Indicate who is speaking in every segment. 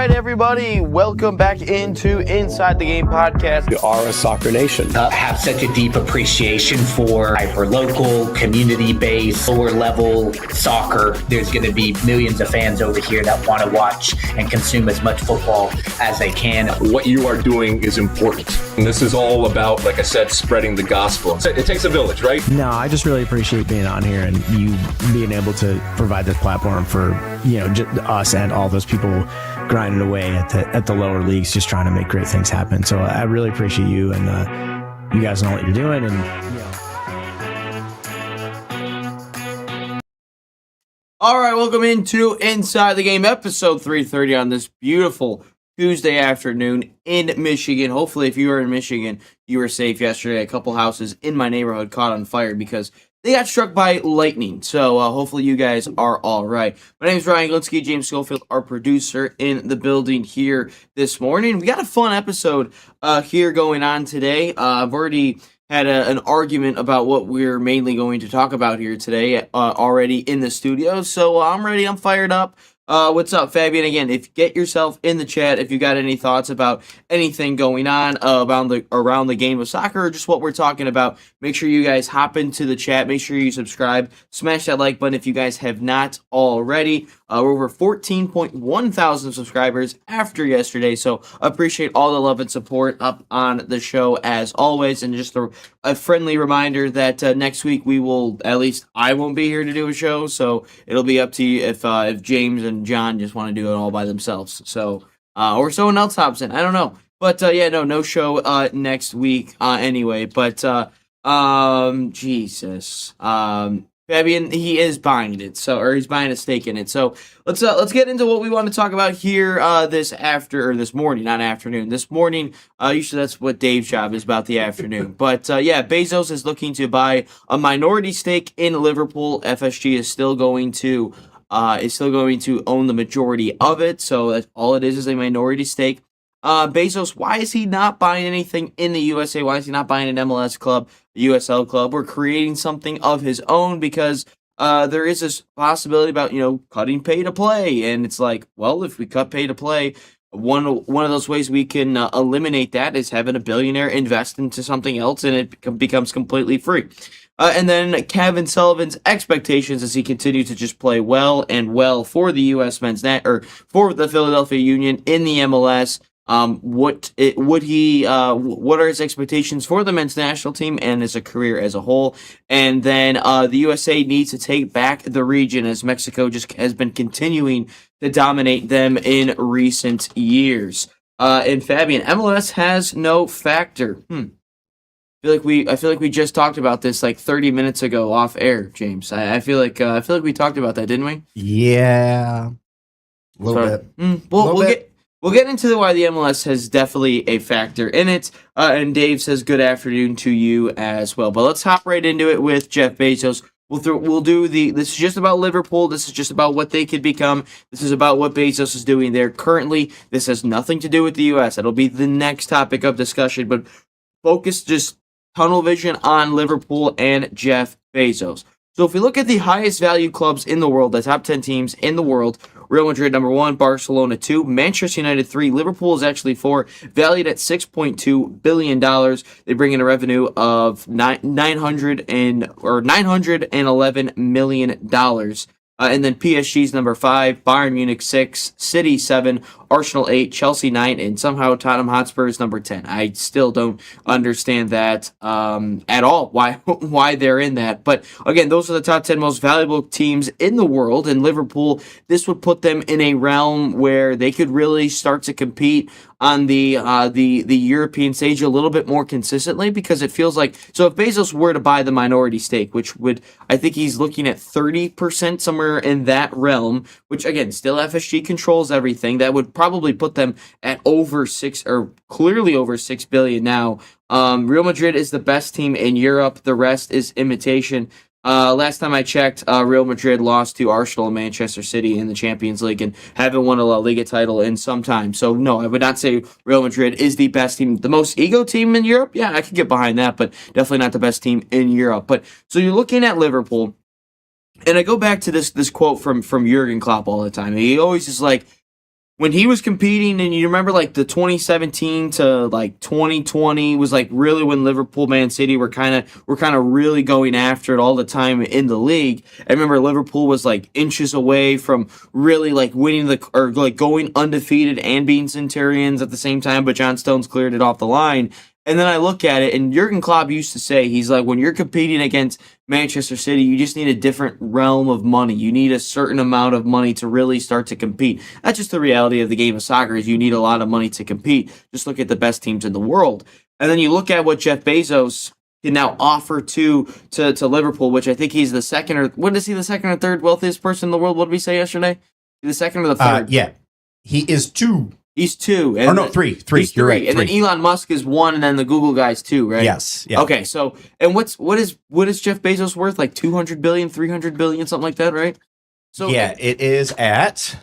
Speaker 1: right, everybody, welcome back into Inside the Game podcast.
Speaker 2: We are a soccer nation.
Speaker 3: Have such a deep appreciation for hyper-local, community-based, lower-level soccer. There's going to be millions of fans over here that want to watch and consume as much football as they can.
Speaker 4: What you are doing is important. And this is all about, like I said, spreading the gospel. It takes a village, right?
Speaker 5: No, I just really appreciate being on here and you being able to provide this platform for, us and all those people grinding away at the lower leagues, just trying to make great things happen. So I really appreciate you, and you guys know what you're doing. And
Speaker 1: All right, welcome into Inside the Game, episode 330 on this beautiful Tuesday afternoon in Michigan. Hopefully, if you were in Michigan, you were safe yesterday. A couple houses in my neighborhood caught on fire because they got struck by lightning. So hopefully you guys are all right. My name is Ryan Glinsky, James Schofield, our producer in the building here this morning. We got a fun episode here going on today. I've already had an argument about what we're mainly going to talk about here today already in the studio. So I'm ready. I'm fired up. What's up, Fabian? Again, get yourself in the chat if you got any thoughts about anything going on around the game of soccer or just what we're talking about. Make sure you guys hop into the chat. Make sure you subscribe. Smash that like button if you guys have not already. We're over 14.1 thousand subscribers after yesterday, so appreciate all the love and support up on the show as always. And just a friendly reminder that next week we will, at least I won't be here to do a show, so it'll be up to you if James and John just want to do it all by themselves. So or someone else hops in. I don't know, but no show next week anyway. But Jesus. Fabian, he is buying it, he's buying a stake in it. So let's get into what we want to talk about here this morning, not afternoon. This morning, usually that's what Dave's job is, about the afternoon. But Bezos is looking to buy a minority stake in Liverpool. FSG is still going to own the majority of it. So that's all it is a minority stake. Bezos, why is he not buying anything in the USA? Why is he not buying an MLS club, a USL club, or creating something of his own? Because there is this possibility about, cutting pay to play. And it's like, well, if we cut pay to play, one of those ways we can eliminate that is having a billionaire invest into something else and it becomes completely free. And then Kevin Sullivan's expectations as he continues to just play well for the U.S. for the Philadelphia Union in the MLS. What are his expectations for the men's national team and as a career as a whole? And then the USA needs to take back the region as Mexico just has been continuing to dominate them in recent years. And Fabian, MLS has no factor. I feel like we just talked about this like 30 minutes ago off air, James. I feel like we talked about that, didn't we?
Speaker 5: yeah, a little bit.
Speaker 1: We'll get into why the MLS has definitely a factor in it. And Dave says good afternoon to you as well. But let's hop right into it with Jeff Bezos. This is just about Liverpool. This is just about what they could become. This is about what Bezos is doing there currently. This has nothing to do with the U.S. That'll be the next topic of discussion. But focus just tunnel vision on Liverpool and Jeff Bezos. So if we look at the highest value clubs in the world, the top 10 teams in the world, Real Madrid number 1, Barcelona 2, Manchester United 3, Liverpool is actually 4, valued at $6.2 billion. They bring in a revenue of $911 million. And then PSG's number 5, Bayern Munich 6, City 7, Arsenal 8, Chelsea 9, and somehow Tottenham Hotspur is number 10. I still don't understand that at all, why they're in that. But again, those are the top 10 most valuable teams in the world, and Liverpool, this would put them in a realm where they could really start to compete on the European stage a little bit more consistently, because it feels like, so if Bezos were to buy the minority stake, which would, I think he's looking at 30%, somewhere in that realm, which again, still FSG controls everything, that would probably put them at clearly over $6 billion now. Real Madrid is the best team in Europe. The rest is imitation. Last time I checked, Real Madrid lost to Arsenal and Manchester City in the Champions League and haven't won a La Liga title in some time. So, no, I would not say Real Madrid is the best team. The most ego team in Europe? Yeah, I could get behind that, but definitely not the best team in Europe. But so you're looking at Liverpool, and I go back to this quote from Jurgen Klopp all the time. He always is like, when he was competing, and you remember like the 2017 to like 2020 was like really when Liverpool, Man City were kind of really going after it all the time in the league. I remember Liverpool was like inches away from really like winning or like going undefeated and beating Centurions at the same time, but John Stones cleared it off the line. And then I look at it, and Jurgen Klopp used to say, he's like, when you're competing against Manchester City, you just need a different realm of money. You need a certain amount of money to really start to compete. That's just the reality of the game of soccer, is you need a lot of money to compete. Just look at the best teams in the world. And then you look at what Jeff Bezos can now offer to Liverpool, which I think he's the second or, what is he, the second or third wealthiest person in the world? What did we say yesterday? The second or the third?
Speaker 2: Yeah. He is two.
Speaker 1: He's two.
Speaker 2: And three.
Speaker 1: He's
Speaker 2: You're
Speaker 1: three.
Speaker 2: right.
Speaker 1: And
Speaker 2: Three.
Speaker 1: then Elon Musk is one, and then the Google guy's two, right?
Speaker 2: Yes. Yeah.
Speaker 1: Okay, so and what is Jeff Bezos worth? Like 200 billion, 300 billion, something like that, right? So
Speaker 2: yeah, it is at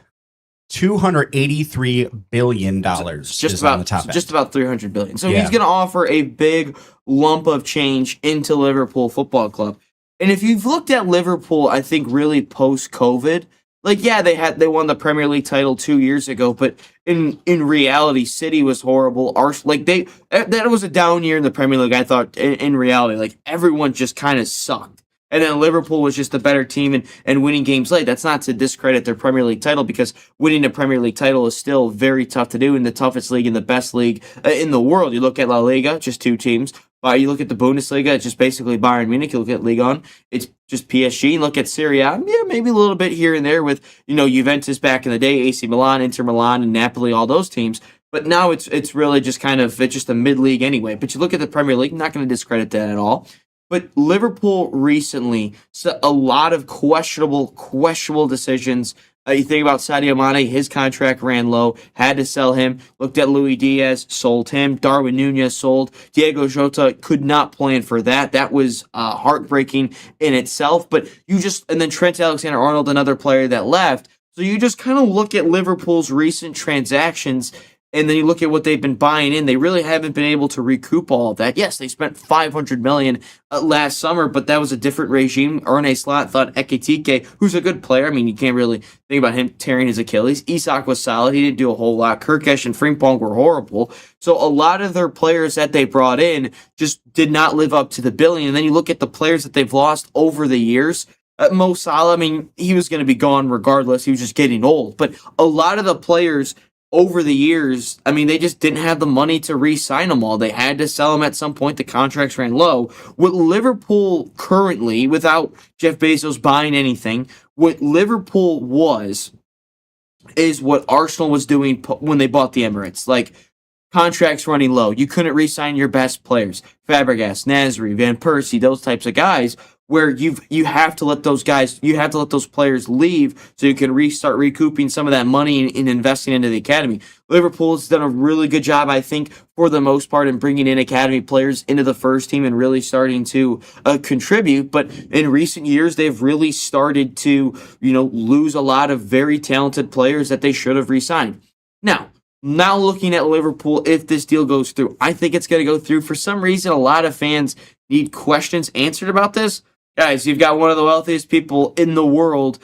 Speaker 2: $283 billion.
Speaker 1: Just
Speaker 2: on the top end.
Speaker 1: just about 300 billion. So
Speaker 2: Yeah.
Speaker 1: he's going to offer a big lump of change into Liverpool Football Club. And if you've looked at Liverpool, I think really post-COVID, like yeah, they won the Premier League title 2 years ago, but in reality, City was horrible. Like that was a down year in the Premier League. I thought in reality, like everyone just kind of sucked. And then Liverpool was just a better team and winning games late. That's not to discredit their Premier League title, because winning a Premier League title is still very tough to do in the toughest league, in the best league in the world. You look at La Liga, just two teams. You look at the Bundesliga, it's just basically Bayern Munich. You look at Ligue 1, it's just PSG. You look at Serie A, yeah, maybe a little bit here and there with, Juventus back in the day, AC Milan, Inter Milan, and Napoli, all those teams. But now it's really just it's just a mid-league anyway. But you look at the Premier League, I'm not going to discredit that at all. But Liverpool recently saw a lot of questionable decisions. You think about Sadio Mane, his contract ran low, had to sell him. Looked at Luis Diaz, sold him. Darwin Nunez sold. Diego Jota could not plan for that. That was heartbreaking in itself. But and then Trent Alexander-Arnold, another player that left. So you just kind of look at Liverpool's recent transactions, and then you look at what they've been buying in. They really haven't been able to recoup all of that. Yes, they spent $500 million last summer, but that was a different regime. Arne Slot thought Ekitike, who's a good player. I mean, you can't really think about him tearing his Achilles. Isak was solid. He didn't do a whole lot. Kirkesh and Frimpong were horrible. So a lot of their players that they brought in just did not live up to the billing. And then you look at the players that they've lost over the years. Mo Salah, I mean, he was going to be gone regardless. He was just getting old. But a lot of the players over the years, I mean, they just didn't have the money to re-sign them all. They had to sell them at some point. The contracts ran low. What Liverpool currently, without Jeff Bezos buying anything, what Liverpool is what Arsenal was doing when they bought the Emirates. Like, contracts running low. You couldn't re-sign your best players. Fabregas, Nasri, Van Persie, those types of guys, where you have to let those players leave so you can restart recouping some of that money and investing into the academy. Liverpool has done a really good job, I think, for the most part, in bringing in academy players into the first team and really starting to contribute. But in recent years, they've really started to, lose a lot of very talented players that they should have re-signed. Now looking at Liverpool, if this deal goes through, I think it's going to go through. For some reason, a lot of fans need questions answered about this. Guys, you've got one of the wealthiest people in the world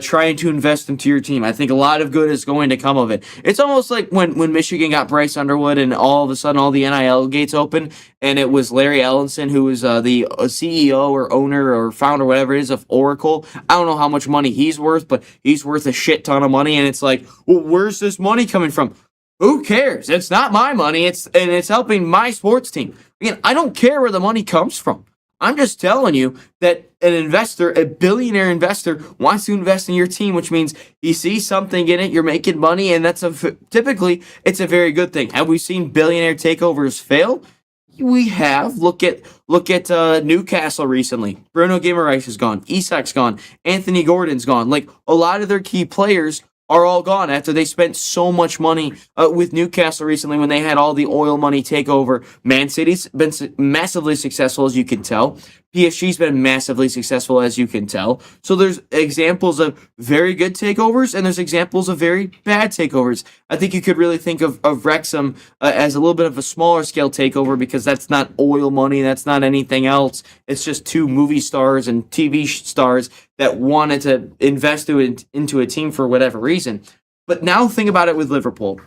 Speaker 1: trying to invest into your team. I think a lot of good is going to come of it. It's almost like when Michigan got Bryce Underwood and all of a sudden all the NIL gates open, and it was Larry Ellison, who was the CEO or owner or founder, whatever it is, of Oracle. I don't know how much money he's worth, but he's worth a shit ton of money. And it's like, well, where's this money coming from? Who cares? It's not my money. It's helping my sports team. Again, I don't care where the money comes from. I'm just telling you that an investor, a billionaire investor, wants to invest in your team, which means he sees something in it, you're making money, and typically it's a very good thing. Have we seen billionaire takeovers fail? We have. Look at Newcastle recently. Bruno Guimaraes is gone. Isak's gone. Anthony Gordon's gone. Like, a lot of their key players are all gone after they spent so much money with Newcastle recently when they had all the oil money take over. Man City's been massively successful, as you can tell. PSG's been massively successful, as you can tell. So there's examples of very good takeovers, and there's examples of very bad takeovers. I think you could really think of Wrexham as a little bit of a smaller scale takeover, because that's not oil money, that's not anything else. It's just two movie stars and TV stars that wanted to invest into a team for whatever reason. But now think about it with Liverpool.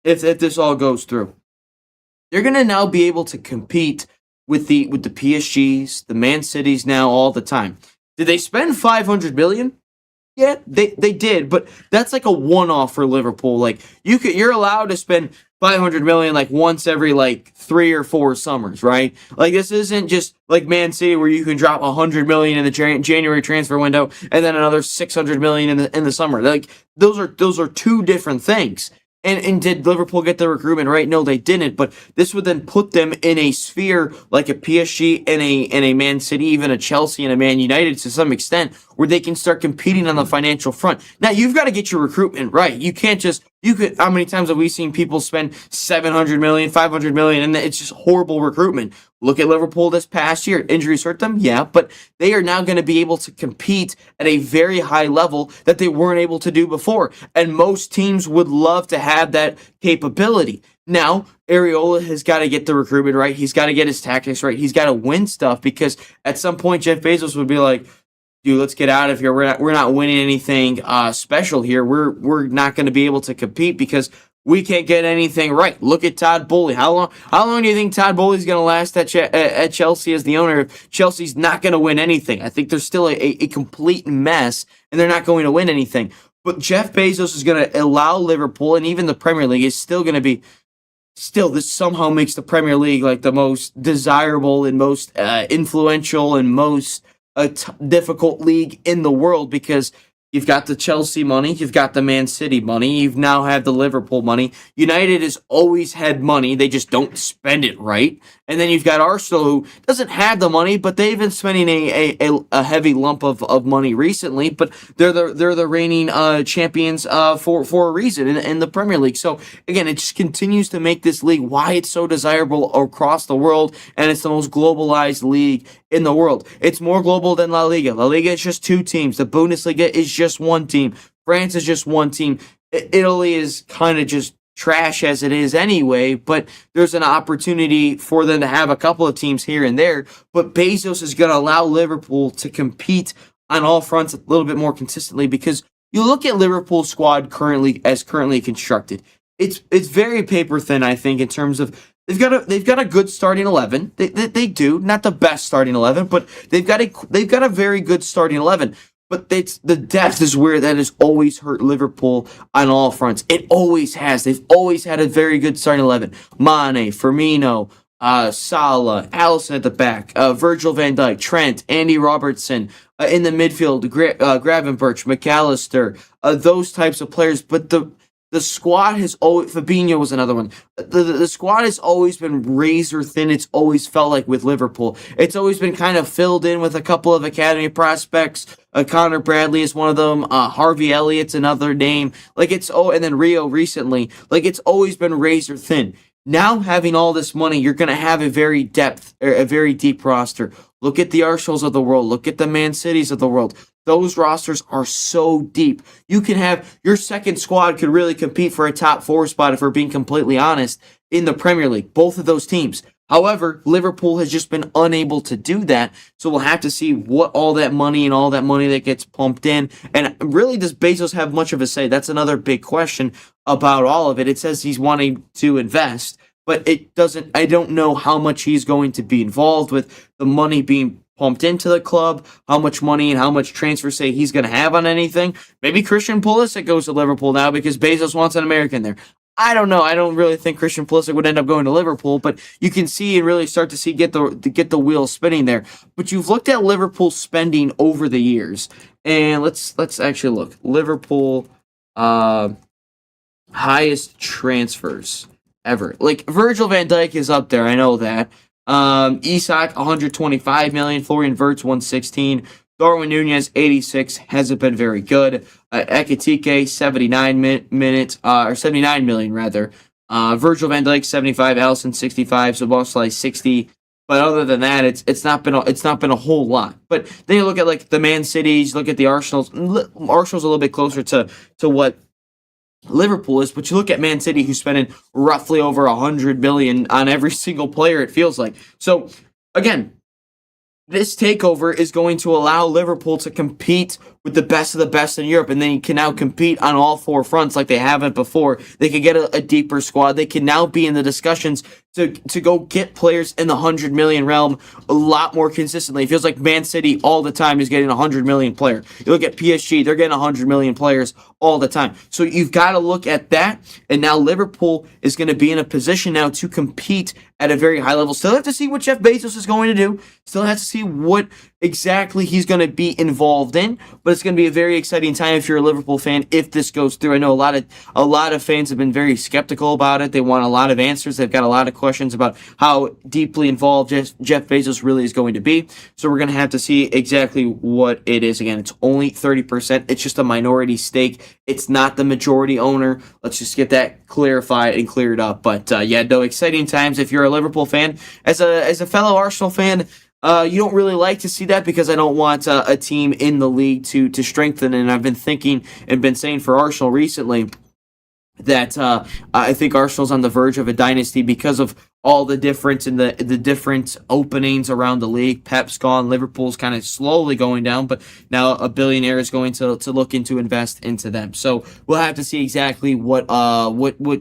Speaker 1: If this all goes through, they're going to now be able to compete with the PSGs, the Man Cities now all the time. Did they spend 500 million? Yeah, they did, but that's like a one-off for Liverpool. Like you're allowed to spend 500 million like once every like 3 or 4 summers, right? Like this isn't just like Man City where you can drop 100 million in the January transfer window and then another 600 million in the summer. Like those are two different things. And did Liverpool get the recruitment right? No, they didn't. But this would then put them in a sphere like a PSG and a Man City, even a Chelsea and a Man United to some extent, where they can start competing on the financial front. Now you've got to get your recruitment right. You can't just how many times have we seen people spend 700 million, 500 million, and it's just horrible recruitment? Look at Liverpool this past year. Injuries hurt them, yeah, but they are now going to be able to compete at a very high level that they weren't able to do before. And most teams would love to have that capability. Now, Areola has got to get the recruitment right. He's got to get his tactics right. He's got to win stuff because at some point Jeff Bezos would be like, dude, let's get out of here. We're not winning anything special here. We're not going to be able to compete because we can't get anything right. Look at Todd Boehly. How long do you think Todd Boehly's going to last at Chelsea as the owner if Chelsea's not going to win anything? I think they're still a complete mess, and they're not going to win anything. But Jeff Bezos is going to allow Liverpool, and even the Premier League is still going to be. Still, this somehow makes the Premier League like the most desirable and most influential and most difficult league in the world because you've got the Chelsea money, you've got the Man City money, you've now had the Liverpool money. United has always had money, they just don't spend it right. And then you've got Arsenal, who doesn't have the money, but they've been spending a heavy lump of money recently. But they're the reigning champions for a reason in the Premier League. So again, it just continues to make this league why it's so desirable across the world, and it's the most globalized league in the world. It's more global than La Liga. La Liga is just 2 teams. The Bundesliga is just 1 team. France is just 1 team. Italy is kind of just trash as it is anyway, but there's an opportunity for them to have a couple of teams here and there. But Bezos is going to allow Liverpool to compete on all fronts a little bit more consistently because you look at Liverpool's squad currently constructed. It's very paper thin, I think, in terms of they've got a good starting 11. They do, not the best starting 11, but they've got a very good starting 11. But the depth is where that has always hurt Liverpool on all fronts. It always has. They've always had a very good starting 11. Mane, Firmino, Salah, Alisson at the back, Virgil van Dijk, Trent, Andy Robertson, in the midfield, Gravenberch, McAllister, those types of players. But the squad has always, Fabinho was another one. The squad has always been razor thin. It's always felt like with Liverpool. It's always been kind of filled in with a couple of academy prospects. Connor Bradley is one of them. Harvey Elliott's another name. And then Rio recently. Like it's always been razor thin. Now having all this money, you're going to have a very deep roster. Look at the Arsenals of the world. Look at the Man Cities of the world. Those rosters are so deep. You can have your second squad could really compete for a top 4 spot, if we're being completely honest, in the Premier League. Both of those teams. However, Liverpool has just been unable to do that. So we'll have to see what all that money that gets pumped in. And really, does Bezos have much of a say? That's another big question about all of it. It says he's wanting to invest, but it doesn't. I don't know how much he's going to be involved with the money being pumped into the club, how much money and how much transfer say he's going to have on anything. Maybe Christian Pulisic goes to Liverpool now because Bezos wants an American there. I don't know. I don't really think Christian Pulisic would end up going to Liverpool, but you can see and really start to see get the wheels spinning there. But you've looked at Liverpool's spending over the years, and let's actually look. Liverpool highest transfers ever. Like Virgil van Dijk is up there. I know that. Isak 125 million, Florian Wirtz 116, Darwin Nunez 86 hasn't been very good. Ekitike 79 million rather. Virgil van Dijk 75, Alisson 65, Szoboszlai 60. But other than that, it's not been a whole lot. But then you look at like the Man Cities, look at the Arsenals. Arsenal's a little bit closer to what Liverpool is, but you look at Man City, who's spending roughly over 100 billion on every single player, it feels like. So again, this takeover is going to allow Liverpool to compete with the best of the best in Europe, and then you can now compete on all four fronts like they haven't before. They can get a deeper squad. They can now be in the discussions to go get players in the 100 million realm a lot more consistently. It feels like Man City all the time is getting a 100 million player. You look at PSG, they're getting 100 million players all the time. So you've got to look at that, and now Liverpool is going to be in a position now to compete at a very high level. Still have to see what Jeff Bezos is going to do. Still have to see what exactly he's going to be involved in, but it's going to be a very exciting time if you're a Liverpool fan if this goes through. I know a lot of fans have been very skeptical about it. They want a lot of answers. They've got a lot of questions about how deeply involved Jeff Bezos really is going to be. So we're going to have to see exactly what it is. Again, it's only 30%. It's just a minority stake. It's not the majority owner. Let's just get that clarified and cleared up. But yeah, no, exciting times if you're a Liverpool fan. As a fellow Arsenal fan, you don't really like to see that because I don't want a team in the league to strengthen. And I've been thinking and been saying for Arsenal recently that I think Arsenal's on the verge of a dynasty because of all the difference in the different openings around the league. Pep's gone, Liverpool's kind of slowly going down, but now a billionaire is going to look into invest into them. So we'll have to see exactly what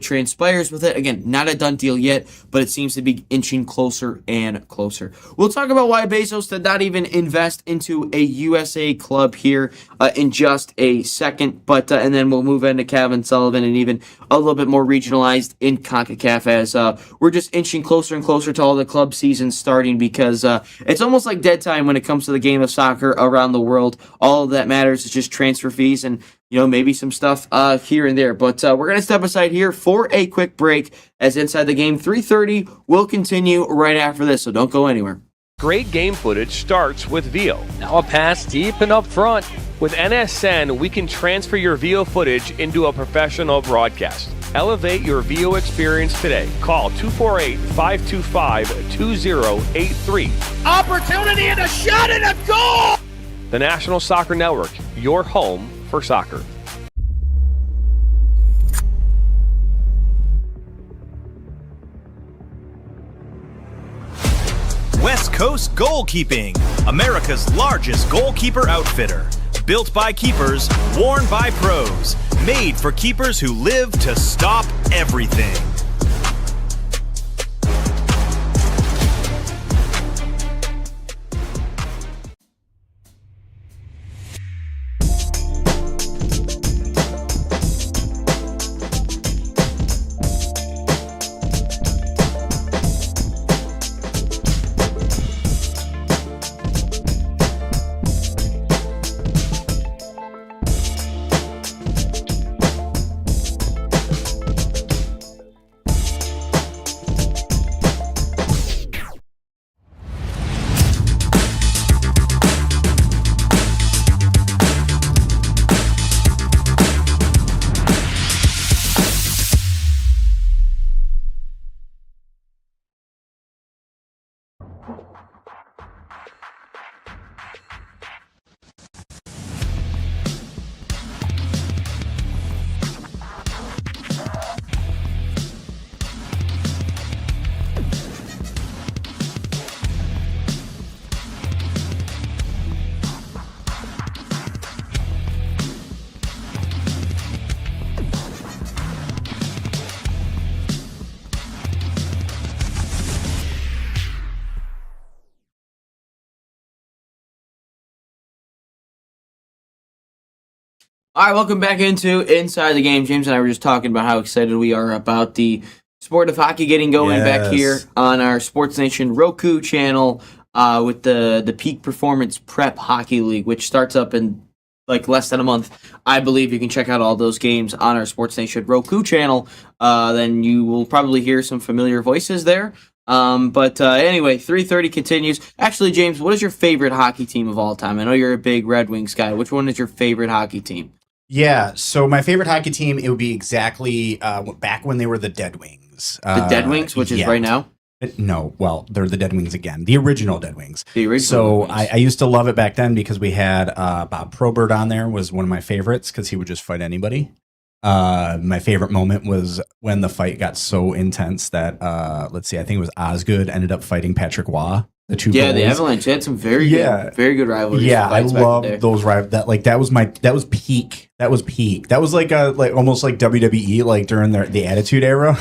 Speaker 1: transpires with it. Again, not a done deal yet, but it seems to be inching closer and closer. We'll talk about why Bezos did not even invest into a USA club here in just a second, but and then we'll move into Kevin Sullivan and even a little bit more regionalized in CONCACAF as we're just inching closer and closer to all the club seasons starting because it's almost like dead time when it comes to the game of soccer around the world. All that matters is just transfer fees and maybe some stuff here and there. But we're going to step aside here for a quick break as Inside the Game 3:30 will continue right after this, so don't go anywhere.
Speaker 6: Great game footage starts with Veo. Now a pass deep and up front. With NSN, we can transfer your Veo footage into a professional broadcast. Elevate your Veo experience today. Call 248-525-2083.
Speaker 7: Opportunity and a shot and a goal!
Speaker 6: The National Soccer Network, your home for soccer.
Speaker 8: West Coast Goalkeeping, America's largest goalkeeper outfitter. Built by keepers, worn by pros. Made for keepers who live to stop everything.
Speaker 1: All right, welcome back into Inside the Game. James and I were just talking about how excited we are about the sport of hockey getting going back here on our Sports Nation Roku channel with the Peak Performance Prep Hockey League, which starts up in like less than a month. I believe you can check out all those games on our Sports Nation Roku channel. Then you will probably hear some familiar voices there. But anyway, 3:30 continues. Actually, James, what is your favorite hockey team of all time? I know you're a big Red Wings guy. Which one is your favorite hockey team?
Speaker 2: Yeah, so my favorite hockey team, it would be exactly back when they were the Dead Wings.
Speaker 1: The Dead Wings, which is right now?
Speaker 2: No, well, they're the Dead Wings again. The original Dead Wings.
Speaker 1: The original
Speaker 2: So
Speaker 1: Dead Wings.
Speaker 2: I used to love it back then because we had Bob Probert on there, was one of my favorites because he would just fight anybody. My favorite moment was when the fight got so intense that, let's see, I think it was Osgood ended up fighting Patrick Waugh The two
Speaker 1: Yeah, the
Speaker 2: bullies.
Speaker 1: Avalanche had some very
Speaker 2: Yeah.
Speaker 1: good rivalries.
Speaker 2: Yeah, I
Speaker 1: fights back in the
Speaker 2: love
Speaker 1: day.
Speaker 2: those that was peak. That was peak. That was like almost like WWE, like during the Attitude Era.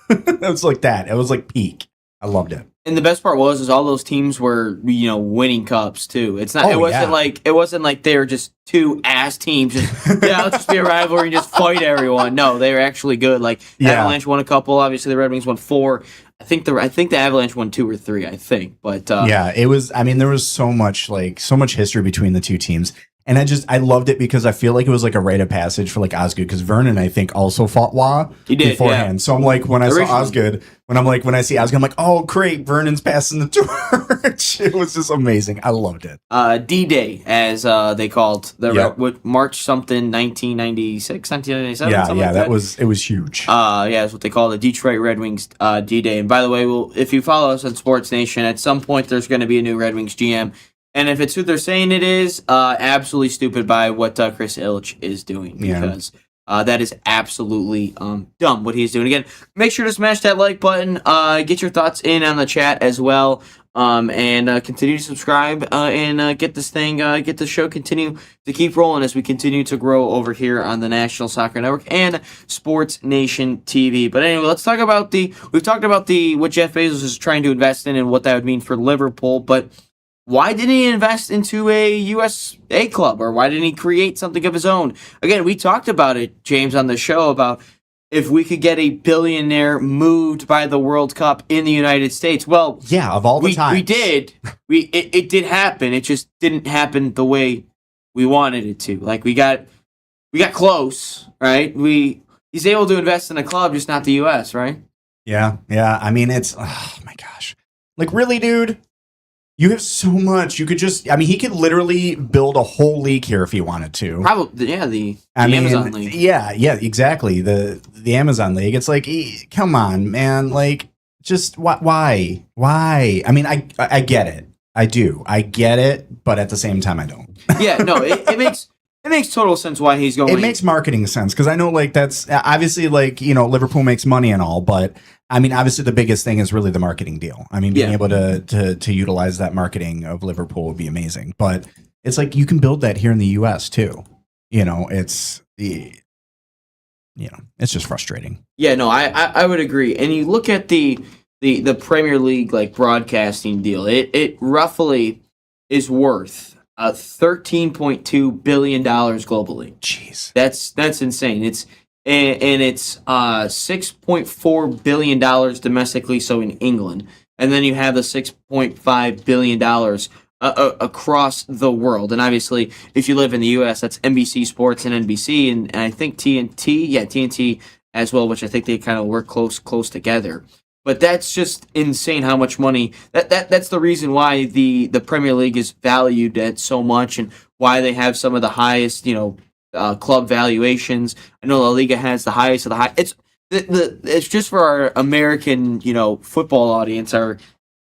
Speaker 2: It was like that. It was like peak. I loved it.
Speaker 1: And the best part is all those teams were, winning cups too. It's not.
Speaker 2: Oh,
Speaker 1: it wasn't
Speaker 2: yeah.
Speaker 1: like they were just two ass teams. Just, let's just be a rivalry and just fight everyone. No, they were actually good. Like
Speaker 2: Yeah.
Speaker 1: Avalanche won a couple. Obviously, the Red Wings won 4. I think the Avalanche won 2 or 3. I think, but
Speaker 2: Yeah, it was. I mean, there was so much history between the two teams, and I loved it because I feel like it was like a rite of passage for like Osgood, because Vernon, I think, also fought Wah
Speaker 1: He did,
Speaker 2: beforehand.
Speaker 1: yeah.
Speaker 2: So I'm like, when I saw
Speaker 1: Originally.
Speaker 2: Osgood, when I see Osgood, I'm like, oh great, Vernon's passing the torch. It was just amazing. I loved it.
Speaker 1: D-Day, as they called the
Speaker 2: Yep.
Speaker 1: March something 1996, 1997.
Speaker 2: Yeah,
Speaker 1: something
Speaker 2: yeah,
Speaker 1: like
Speaker 2: it was huge.
Speaker 1: Yeah, that's what they call the Detroit Red Wings D-Day. And by the way, if you follow us on Sports Nation, at some point there's going to be a new Red Wings GM. And if it's who they're saying it is, absolutely stupid by what Chris Ilitch is doing.
Speaker 2: Yeah.
Speaker 1: Because that is absolutely dumb what he's doing. Again, make sure to smash that like button. Get your thoughts in on the chat as well. And continue to subscribe and get the show continue to keep rolling as we continue to grow over here on the National Soccer Network and Sports Nation TV. But anyway, let's talk about we've talked about what Jeff Bezos is trying to invest in and what that would mean for Liverpool, but why didn't he invest into a USA club, or why didn't he create something of his own? Again, we talked about it, James, on the show about if we could get a billionaire moved by the World Cup in the United States. Well,
Speaker 2: yeah, of all the time
Speaker 1: we did. It did happen. It just didn't happen the way we wanted it to. Like we got close, right? He's able to invest in a club, just not the US, right?
Speaker 2: Yeah. I mean, oh my gosh, like really, dude. You have so much. You could he could literally build a whole league here if he wanted to.
Speaker 1: Probably, yeah. The Amazon League.
Speaker 2: Yeah, exactly. The Amazon League. It's like, come on, man. Like, just why? I mean, I get it. I do. I get it, but at the same time, I don't.
Speaker 1: Yeah, no. It makes total sense why he's going.
Speaker 2: It makes marketing sense because I know, like, that's obviously, like, Liverpool makes money and all, but I mean, obviously, the biggest thing is really the marketing deal. I mean, being able to utilize that marketing of Liverpool would be amazing. But it's like you can build that here in the U.S. too. It's just frustrating.
Speaker 1: Yeah, no, I would agree. And you look at the Premier League like broadcasting deal. It roughly is worth $13.2 billion globally.
Speaker 2: Jeez,
Speaker 1: that's insane. It's $6.4 billion domestically, so in England, and then you have the $6.5 billion across the world. And obviously, if you live in the U.S., that's NBC Sports and NBC, and I think TNT as well, which I think they kind of work close together. But that's just insane how much money that's the reason why the Premier League is valued at so much and why they have some of the highest, club valuations. I know La Liga has the highest of the high. It's just for our American, football audience. I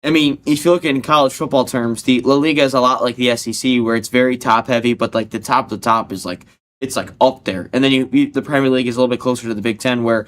Speaker 1: mean, if you look in college football terms, the La Liga is a lot like the SEC, where it's very top heavy, but like the top is like it's like up there. And then the Premier League is a little bit closer to the Big Ten, where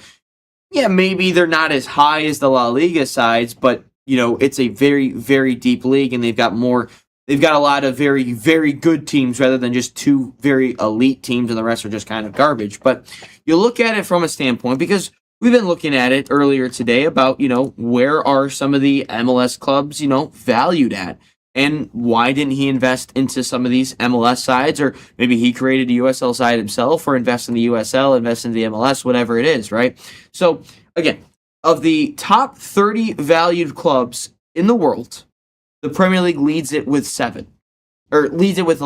Speaker 1: maybe they're not as high as the La Liga sides, but it's a very, very deep league, and they've got a lot of very, very good teams rather than just two very elite teams, and the rest are just kind of garbage. But you look at it from a standpoint, because we've been looking at it earlier today about, where are some of the MLS clubs, valued at? And why didn't he invest into some of these MLS sides? Or maybe he created a USL side himself, or invest in the USL, invest in the MLS, whatever it is, right? So, again, of the top 30 valued clubs in the world, the Premier League leads it with 11, Leads it with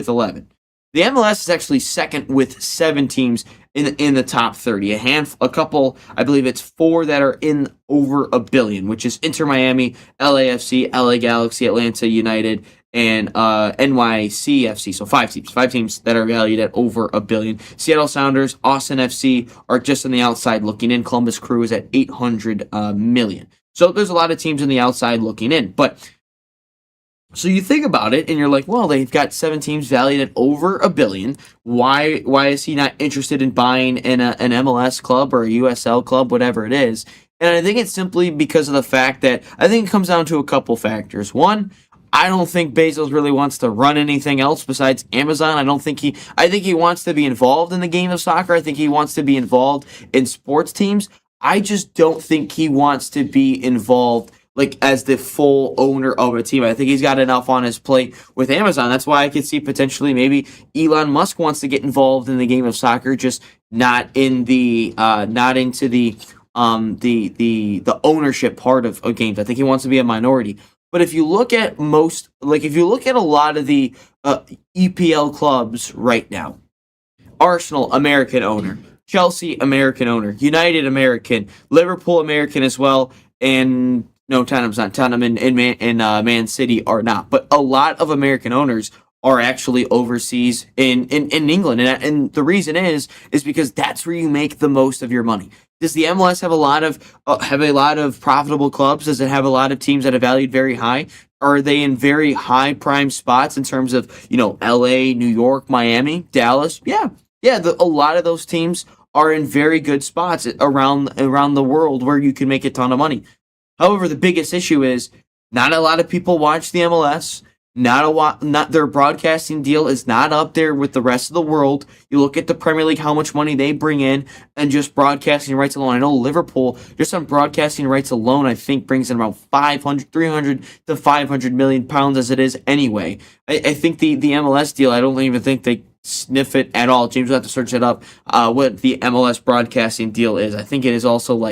Speaker 1: 11. The MLS is actually second with 7 teams in the top 30. A couple, I believe it's 4 that are in over $1 billion, which is Inter Miami, LAFC, LA Galaxy, Atlanta United, and NYCFC. So 5 teams that are valued at over $1 billion. Seattle Sounders, Austin FC are just on the outside looking in. Columbus Crew is at $800 million. So there's a lot of teams on the outside looking in. But so you think about it, and you're like, well, they've got 7 teams valued at over $1 billion. Why is he not interested in buying an MLS club or a USL club, whatever it is? And I think it's simply because of the fact that I think it comes down to a couple factors. One, I don't think Bezos really wants to run anything else besides Amazon. I think he wants to be involved in the game of soccer. I think he wants to be involved in sports teams. I just don't think he wants to be involved like as the full owner of a team. I think he's got enough on his plate with Amazon. That's why I could see potentially maybe Elon Musk wants to get involved in the game of soccer, just not into the ownership part of games. I think he wants to be a minority. But if you look at a lot of the EPL clubs right now, Arsenal, American owner, Chelsea, American owner, United, American, Liverpool, American as well, and no, Tottenham's not. Tottenham and Man City are not. But a lot of American owners are actually overseas in England. And the reason is because that's where you make the most of your money. Does the MLS have a lot of profitable clubs? Does it have a lot of teams that are valued very high? Are they in very high prime spots in terms of, LA, New York, Miami, Dallas? Yeah. A lot of those teams are in very good spots around the world where you can make a ton of money. However, the biggest issue is not a lot of people watch the MLS. Not their broadcasting deal is not up there with the rest of the world. You look at the Premier League, how much money they bring in, and just broadcasting rights alone. I know Liverpool, just on broadcasting rights alone, I think brings in around 300 to 500 million pounds as it is anyway. I think the MLS deal, I don't even think they sniff it at all. James will have to search it up, what the MLS broadcasting deal is. I think it is also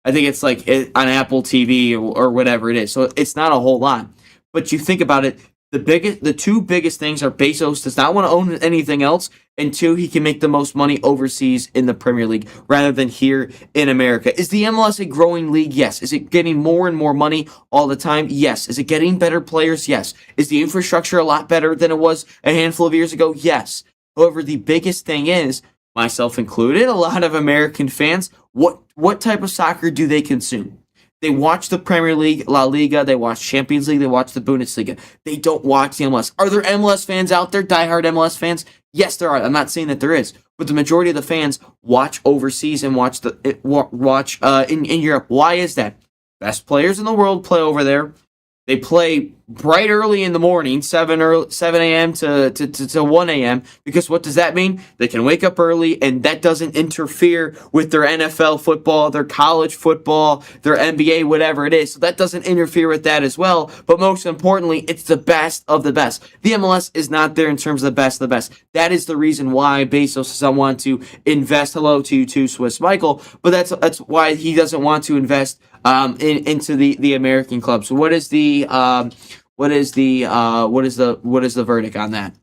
Speaker 1: it's like on Apple TV or whatever it is. So it's not a whole lot. But you think about it, the two biggest things are Bezos does not want to own anything else, and two, he can make the most money overseas in the Premier League rather than here in America. Is the MLS a growing league? Yes. Is it getting more and more money all the time? Yes. Is it getting better players? Yes. Is the infrastructure a lot better than it was a handful of years ago? Yes. However, the biggest thing is, myself included, a lot of American fans, what type of soccer do they consume? They watch the Premier League, La Liga, they watch Champions League, they watch the Bundesliga. They don't watch the MLS. Are there MLS fans out there, diehard MLS fans? Yes, there are. I'm not saying that there is. But the majority of the fans watch overseas and watch in Europe. Why is that? Best players in the world play over there. They play bright early in the morning, 7 a.m. to 1 a.m. Because what does that mean? They can wake up early, and that doesn't interfere with their NFL football, their college football, their NBA, whatever it is. So that doesn't interfere with that as well. But most importantly, it's the best of the best. The MLS is not there in terms of the best of the best. That is the reason why Bezos doesn't want to invest. Hello to you too, Swiss Michael. But that's why he doesn't want to invest into the American club. So what is the verdict on that?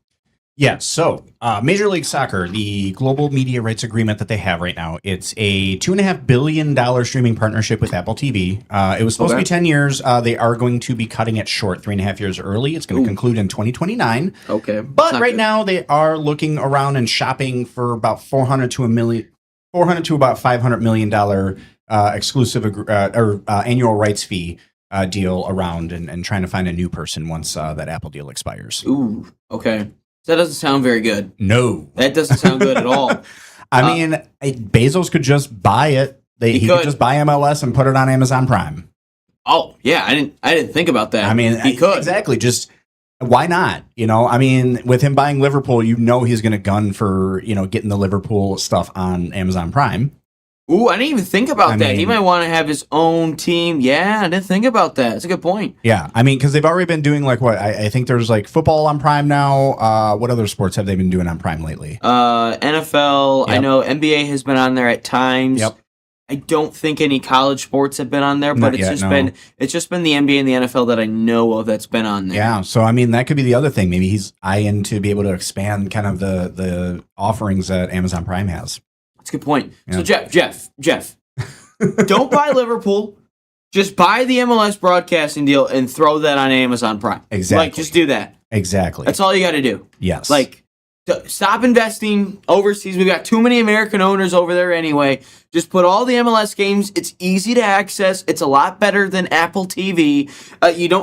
Speaker 2: Yeah, so Major League Soccer, the global media rights agreement that they have right now, it's a $2.5 billion streaming partnership with Apple TV. It was supposed to be 10 years. They are going to be cutting it short 3.5 years early. It's going to conclude in 2029.
Speaker 1: Okay.
Speaker 2: But right now they are looking around and shopping for about $400 to about $500 million exclusive annual rights fee deal around and trying to find a new person once that Apple deal expires.
Speaker 1: Ooh, okay. That doesn't sound very good.
Speaker 2: No.
Speaker 1: That doesn't sound good at all.
Speaker 2: I mean, Bezos could just buy it. He could just buy MLS and put it on Amazon Prime.
Speaker 1: Oh, yeah. I didn't think about that.
Speaker 2: I mean,
Speaker 1: he could.
Speaker 2: Exactly. Just why not? I mean, with him buying Liverpool, he's going to gun for, getting the Liverpool stuff on Amazon Prime.
Speaker 1: Ooh, I didn't even think about that. He might want to have his own team. Yeah, I didn't think about that. That's a good point.
Speaker 2: Yeah, I mean, because they've already been doing I think there's football on Prime now. What other sports have they been doing on Prime lately?
Speaker 1: NFL. Yep. I know NBA has been on there at times.
Speaker 2: Yep.
Speaker 1: I don't think any college sports have been on there, but it's just been the NBA and the NFL that I know of that's been on there.
Speaker 2: Yeah, so I mean that could be the other thing. Maybe he's eyeing to be able to expand kind of the offerings that Amazon Prime has.
Speaker 1: That's a good point. Yeah. So Jeff, don't buy Liverpool. Just buy the MLS broadcasting deal and throw that on Amazon Prime.
Speaker 2: Exactly.
Speaker 1: Just do that.
Speaker 2: Exactly.
Speaker 1: That's all you got to do.
Speaker 2: Yes.
Speaker 1: Stop investing overseas. We've got too many American owners over there anyway. Just put all the MLS games. It's easy to access. It's a lot better than Apple TV.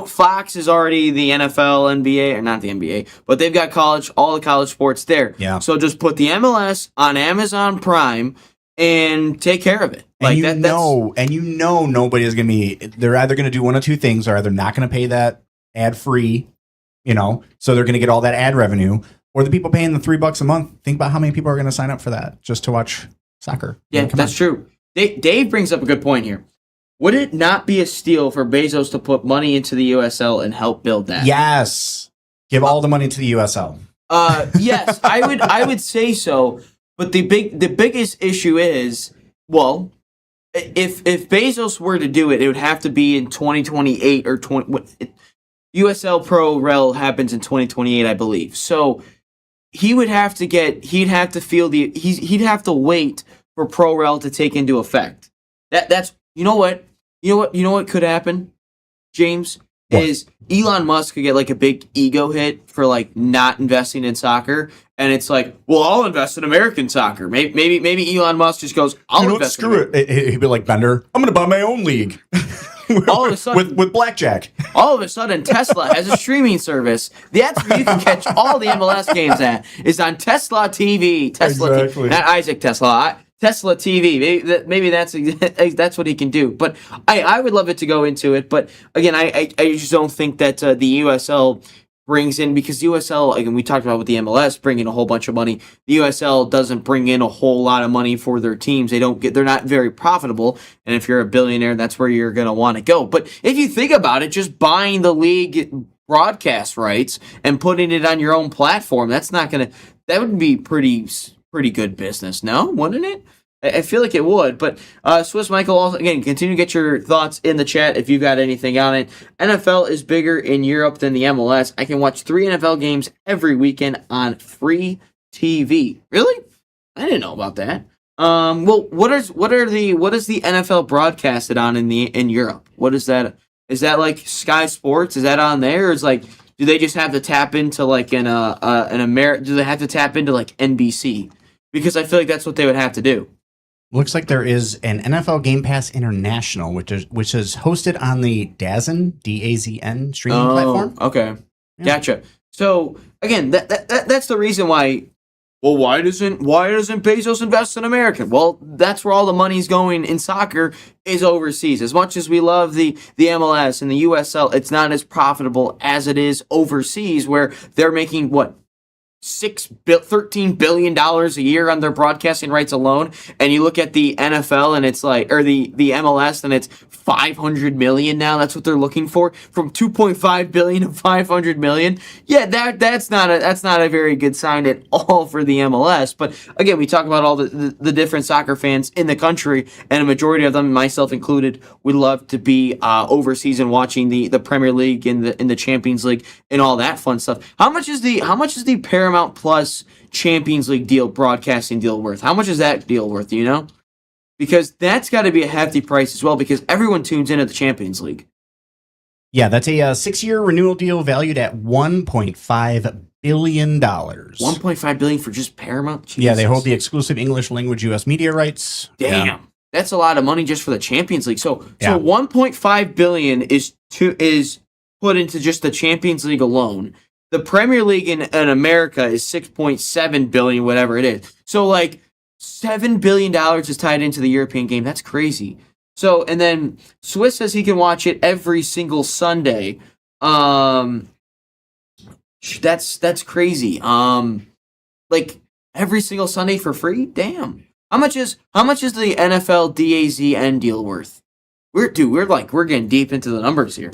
Speaker 1: Fox is already the NFL, NBA, or not the NBA, but they've got all the college sports there.
Speaker 2: Yeah.
Speaker 1: So just put the MLS on Amazon Prime and take care of it.
Speaker 2: And
Speaker 1: Like
Speaker 2: nobody is going to be. They're either going to do one of two things, or they're not going to pay that ad free, so they're going to get all that ad revenue, or the people paying the $3 a month. Think about how many people are going to sign up for that just to watch soccer.
Speaker 1: Yeah, that's true. Dave brings up a good point here. Would it not be a steal for Bezos to put money into the USL and help build that?
Speaker 2: Yes. Give all the money to the USL.
Speaker 1: Yes, I would say so. But the biggest issue is, well, if Bezos were to do it, it would have to be in 2028 or USL Pro Rel happens in 2028, I believe. So he'd have to wait for Pro Rel to take into effect. That's you know what could happen, James?
Speaker 2: What?
Speaker 1: Is Elon Musk could get like a big ego hit for like not investing in soccer, and it's like, well, I'll invest in American soccer. Maybe Elon Musk just goes, I'll invest.
Speaker 2: Screw it. He'd be like Bender. I'm going to buy my own league.
Speaker 1: All of a sudden,
Speaker 2: with blackjack.
Speaker 1: All of a sudden, Tesla has a streaming service. That's where you can catch all the MLS games at. Is on Tesla TV.
Speaker 2: Exactly.
Speaker 1: Not Isaac Tesla. Tesla TV. Maybe that's what he can do. But I would love it to go into it. But again, I just don't think that the USL brings in, because USL, again, we talked about with the MLS bringing a whole bunch of money. The USL doesn't bring in a whole lot of money for their teams. They're not very profitable. And if you're a billionaire, that's where you're going to want to go. But if you think about it, just buying the league broadcast rights and putting it on your own platform, that would be pretty good business, no? Wouldn't it? I feel like it would. But Swiss Michael, also, again, continue to get your thoughts in the chat if you've got anything on it. NFL is bigger in Europe than the MLS. I can watch 3 NFL games every weekend on free TV. Really? I didn't know about that. Well, what is the NFL broadcasted on in Europe? What is that? Is that like Sky Sports? Is that on there? Or is like, do they just have to tap into like do they have to tap into like NBC? Because I feel like that's what they would have to do.
Speaker 2: Looks like there is an NFL Game Pass International, which is hosted on the DAZN, DAZN streaming platform.
Speaker 1: Okay,
Speaker 2: Yeah.
Speaker 1: Gotcha. So again, that's the reason why. Well, why doesn't Bezos invest in America? Well, that's where all the money's going in soccer, is overseas. As much as we love the MLS and the USL, it's not as profitable as it is overseas, where they're making what, $13 billion a year on their broadcasting rights alone. And you look at the NFL and it's like, or the MLS, and it's $500 million now. That's what they're looking for, from $2.5 billion to $500 million. Yeah, that's not a very good sign at all for the MLS. But again, we talk about all the different soccer fans in the country, and a majority of them, myself included, would love to be overseas and watching the Premier League and the Champions League and all that fun stuff. How much is the Paramount Plus Champions League broadcasting deal worth? How much is that deal worth? Do you know? Because that's got to be a hefty price as well, because everyone tunes in at the Champions League.
Speaker 2: Yeah, that's a 6-year renewal deal valued at $1.5 billion.
Speaker 1: $1.5 billion for just Paramount? Jesus.
Speaker 2: Yeah, they hold the exclusive English language U.S. media rights.
Speaker 1: Damn.
Speaker 2: Yeah.
Speaker 1: That's a lot of money just for the Champions League. So
Speaker 2: Yeah.
Speaker 1: $1.5 billion is put into just the Champions League alone. The Premier League in America is $6.7 billion, whatever it is. So like $7 billion is tied into the European game. That's crazy. So, and then Swiss says he can watch it every single Sunday. That's crazy. Like every single Sunday for free? Damn. How much is the NFL DAZN deal worth? We're getting deep into the numbers here.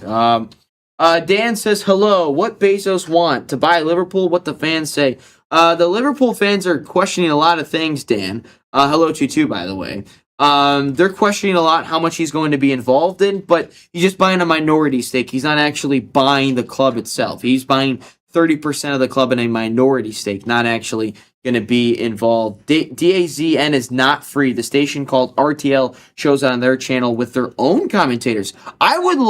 Speaker 1: Dan says, hello, what Bezos want? To buy Liverpool? What the fans say? The Liverpool fans are questioning a lot of things, Dan. Hello to you too, by the way. They're questioning a lot how much he's going to be involved in, but he's just buying a minority stake. He's not actually buying the club itself. He's buying 30% of the club in a minority stake, not actually going to be involved. DAZN is not free. The station called RTL shows it on their channel with their own commentators. I would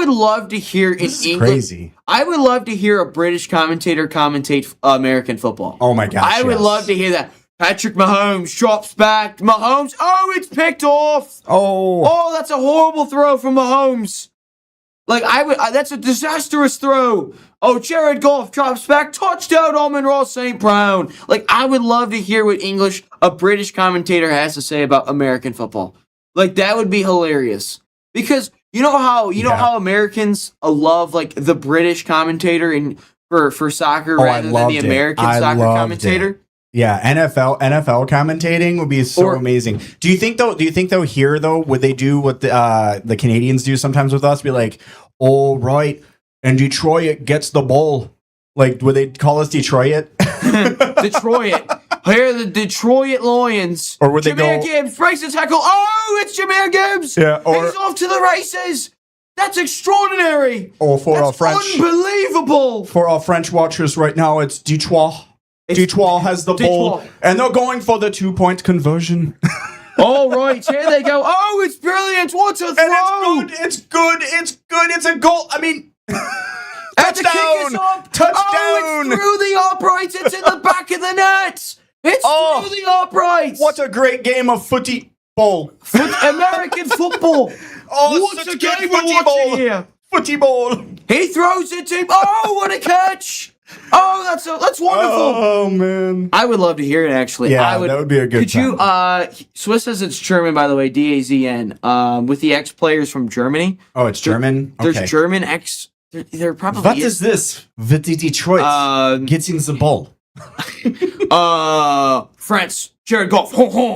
Speaker 1: love to hear
Speaker 2: This is
Speaker 1: English.
Speaker 2: crazy.
Speaker 1: I would love to hear a British commentator commentate American football.
Speaker 2: Oh my gosh.
Speaker 1: I would
Speaker 2: yes.
Speaker 1: love to hear that. Patrick Mahomes drops back. Mahomes. Oh, it's picked off.
Speaker 2: Oh.
Speaker 1: Oh, that's a horrible throw from Mahomes. Like, that's a disastrous throw. Oh, Jared Goff drops back, touchdown, Amon-Ra St. Brown. Like, I would love to hear what a British commentator has to say about American football. Like, that would be hilarious. Because you know how Americans love, like, the British commentator for soccer rather than the American soccer commentator?
Speaker 2: Yeah, NFL commentating would be so amazing. Do you think though here though would they do what the Canadians do sometimes with us? Be like, all right, and Detroit gets the ball. Like, would they call us Detroit?
Speaker 1: Detroit. Here are the Detroit Lions.
Speaker 2: Or would they
Speaker 1: Jahmyr
Speaker 2: go
Speaker 1: Gibbs breaks the tackle? Oh, it's Jahmyr Gibbs.
Speaker 2: Yeah, or
Speaker 1: he's off to the races. That's extraordinary.
Speaker 2: Or for
Speaker 1: That's
Speaker 2: our French,
Speaker 1: unbelievable.
Speaker 2: For our French watchers right now, it's Detroit. Detroit has the ball, and they're going for the 2-point conversion.
Speaker 1: All right, here they go. Oh, it's brilliant. What a throw.
Speaker 2: And it's good. It's a goal. I mean, touchdown. Touchdown.
Speaker 1: Oh, it's through the uprights. It's in the back of the net. It's through the uprights.
Speaker 2: What a great game of footy ball.
Speaker 1: American football.
Speaker 2: What a game we're watching here. Footy ball.
Speaker 1: He throws it to him. Oh, what a catch. Oh, that's wonderful.
Speaker 2: Oh, man.
Speaker 1: I would love to hear it, actually.
Speaker 2: Yeah, that would be a good time.
Speaker 1: Could you, Swiss says it's German, by the way, DAZN, with the ex-players from Germany.
Speaker 2: Oh, it's German?
Speaker 1: There's German ex... There probably
Speaker 2: What is this? With the Detroit getting the ball.
Speaker 1: France, Jared Goff,